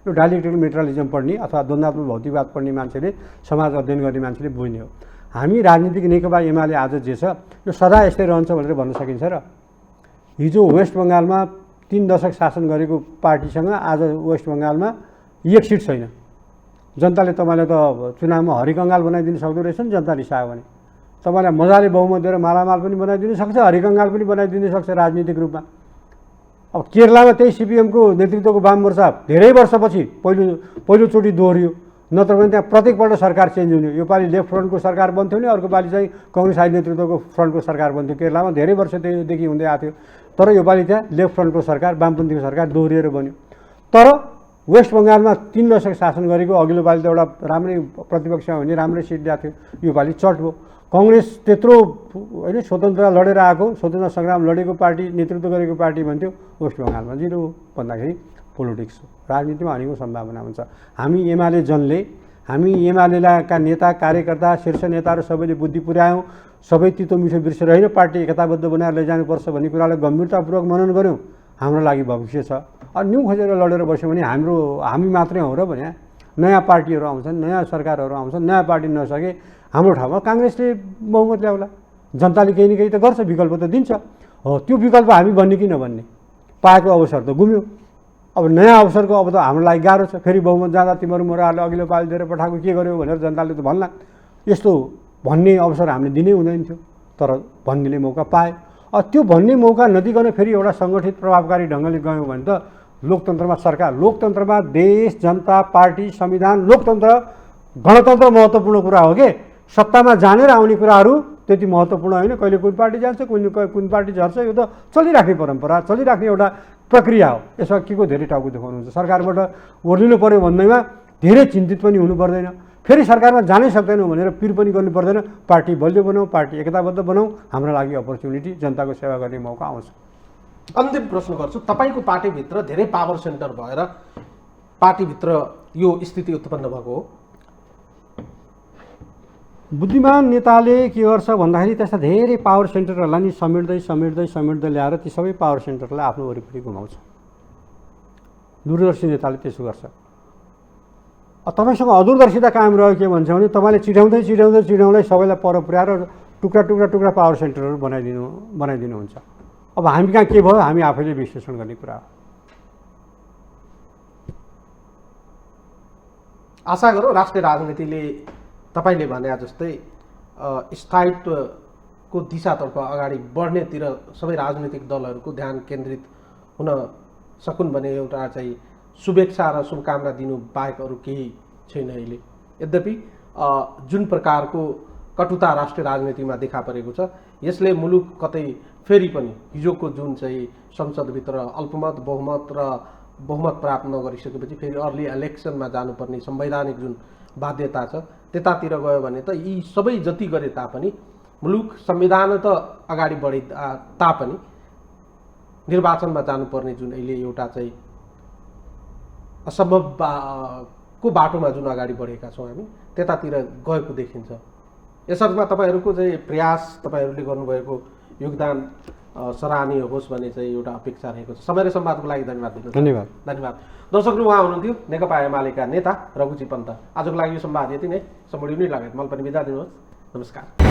[SPEAKER 2] यो डायलेक्ट्रिकल मेटेरियलिजम पढ्ने अथवा द्वन्द्वात्मक भौतिकवाद पढ्ने मान्छेले, समाज अध्ययन गर्ने मान्छेले बुझ्ने हो। हामी राजनीतिक नेकपा एमाले आज जे छ यो सदा यस्तै रहन्छ भनेर भन्न सकिन्छ र? हिजो वेस्ट बङ्गालमा 3 दशक शासन गरेको पार्टीसँग आज वेस्ट बङ्गालमा 1 सिट छैन। जनताले तपाईँलाई त चुनावमा हरिकङ्गाल बनाइदिनु सक्दो रहेछ नि, जनता रिसायो भने। तपाईँलाई मजाले बहुमत दिएर मालामाल पनि बनाइदिनु सक्छ, हरिकङ्गाल पनि बनाइदिनु सक्छ राजनीतिक रूपमा। अब केरलामा त्यही सिपिएमको नेतृत्वको वाम मोर्चा धेरै वर्षपछि पहिलोचोटि दोहोरियो। नत्र भने त्यहाँ प्रत्येकपल्ट सरकार चेन्ज हुने। यो पालि लेफ्ट फ्रन्टको सरकार बन्थ्यो भने अर्को पालि चाहिँ कङ्ग्रेस हाई नेतृत्वको फ्रन्टको सरकार बन्थ्यो। केरलामा धेरै वर्षदेखि हुँदै आएको थियो, तर यो पालि त्यहाँ लेफ्ट फ्रन्टको सरकार, वामपन्थीको सरकार दोहोरिएर बन्यो। तर वेस्ट बङ्गालमा 3 दशक शासन गरेको अघिल्लो पालि त एउटा राम्रै प्रतिपक्षमा हुने राम्रै सिट ल्याएको थियो, यो पालि चट भयो। कङ्ग्रेस त्यत्रो होइन स्वतन्त्रता लडेर आएको, स्वतन्त्र सङ्ग्राम लडेको पार्टी, नेतृत्व गरेको पार्टी भन्थ्यो, वेस्ट बङ्गालमा 0 भन्दाखेरि पोलिटिक्स हो, राजनीतिमा हानिको सम्भावना हुन्छ। हामी एमालेका नेता कार्यकर्ता शीर्ष नेताहरू सबैले बुद्धि पुर्यायौँ, सबै तितो मिठो बिर्सेर होइन पार्टी एकताबद्ध बनाएर लैजानुपर्छ भन्ने कुरालाई गम्भीरतापूर्वक मनन गऱ्यौँ। हाम्रो लागि भविष्य छ। न्यु खोजेर लडेर बस्यो भने हामी मात्रै हो र भने नयाँ पार्टीहरू आउँछन्, नयाँ सरकारहरू आउँछन्, नयाँ पार्टी नसके हाम्रो ठाउँमा काङ्ग्रेसले बहुमत ल्याउला। जनताले केही न केही त गर्छ, विकल्प त दिन्छ। हो, त्यो विकल्प हामी भन्ने कि नभन्ने? पाएको अवसर त गुम्यो। अब नयाँ अवसरको अब त हाम्रो लागि गाह्रो छ। फेरि बहुमत जाँदा तिमीहरू मोराहरूले अघिल्लो पालि दिएर पठाएको के गर्यो भनेर जनताले त भन्ला। यस्तो भन्ने अवसर हामीले दिनै हुँदैन थियो, तर भन्नेले मौका पाए। त्यो भन्ने मौका नदिकन फेरि एउटा सङ्गठित प्रभावकारी ढङ्गले गयौँ भने त लोकतन्त्रमा सरकार, लोकतन्त्रमा देश, जनता, पार्टी, संविधान, लोकतन्त्र, गणतन्त्र महत्त्वपूर्ण कुरा हो कि सत्तामा जानेर आउने कुराहरू त्यति महत्त्वपूर्ण होइन। कहिले कुन पार्टी जान्छ, कुन पार्टी झर्छ, यो त चलिराख्ने परम्परा, चलिराख्ने एउटा प्रक्रिया हो। यसमा के को धेरै टाउको देखाउनुहुन्छ? सरकारबाट ओर्लिनु पर्यो भन्दैमा धेरै चिन्तित पनि हुनु पर्दैन। फेरि सरकारमा जानै सक्दैनौँ भनेर पिर पनि गर्नु पर्दैन। पार्टी बलियो बनाऊ, पार्टी एकताबद्ध बनाऊ, हाम्रो लागि अपर्च्युनिटी, जनताको सेवा गर्ने मौका आउँछ।
[SPEAKER 1] अन्तिम प्रश्न गर्छु, तपाईँको पार्टीभित्र धेरै पावर सेन्टर भएर पार्टीभित्र यो स्थिति उत्पन्न भएको हो?
[SPEAKER 2] बुद्धिमान नेताले के गर्छ भन्दाखेरि त्यस्ता धेरै पावर सेन्टरहरूलाई नि समेट्दै ल्याएर ती सबै पावर सेन्टरलाई आफ्नो वरिपरि घुमाउँछ। दूरदर्शी नेताले त्यसो गर्छ। तपाईँसँग अदूरदर्शिता कायम रह्यो के भन्छ भने तपाईँले चिडाउँदै सबैलाई पर पुर्याएर टुक्रा पावर सेन्टरहरू बनाइदिनुहुन्छ। अब हामी कहाँ के भयो, हामी आफैले विश्लेषण गर्ने कुरा हो।
[SPEAKER 1] आशा गरौँ राष्ट्रिय राजनीतिले तपाईँले भने जस्तै स्थायित्वको दिशातर्फ अगाडि बढ्नेतिर सबै राजनीतिक दलहरूको ध्यान केन्द्रित हुन सकुन् भने एउटा चाहिँ शुभेच्छा र शुभकामना दिनु बाहेक अरू केही छैन अहिले। यद्यपि जुन प्रकारको कटुता राष्ट्रिय राजनीतिमा देखा परेको छ। यसले मुलुक कतै फेरि पनि हिजोको जुन चाहिँ संसदभित्र अल्पमत बहुमत प्राप्त नगरिसकेपछि फेरि अर्ली इलेक्सनमा जानुपर्ने संवैधानिक जुन बाध्यता छ त्यतातिर गयो भने त यी सबै जति गरे तापनि मुलुक संविधान त अगाडि बढे तापनि निर्वाचनमा जानुपर्ने जुन अहिले एउटा चाहिँ असम्भव को बाटोमा जुन अगाडि बढेका छौँ हामी त्यतातिर गएको देखिन्छ। यसर्थमा तपाईँहरूको चाहिँ प्रयास, तपाईँहरूले गर्नुभएको योगदान सराहनीय होस् भन्ने चाहिँ एउटा अपेक्षा रहेको छ। समय र संवादको लागि धन्यवाद दिनुहोस्।
[SPEAKER 2] धन्यवाद।
[SPEAKER 1] धन्यवाद। दर्शकहरू, उहाँ हुनुहुन्थ्यो नेकपा एमालेका नेता रघुजी पन्त। आजको लागि यो संवाद यति नै। सम्पूर्ण युनिट लगायत मलाई पनि बिदा दिनुहोस्। नमस्कार।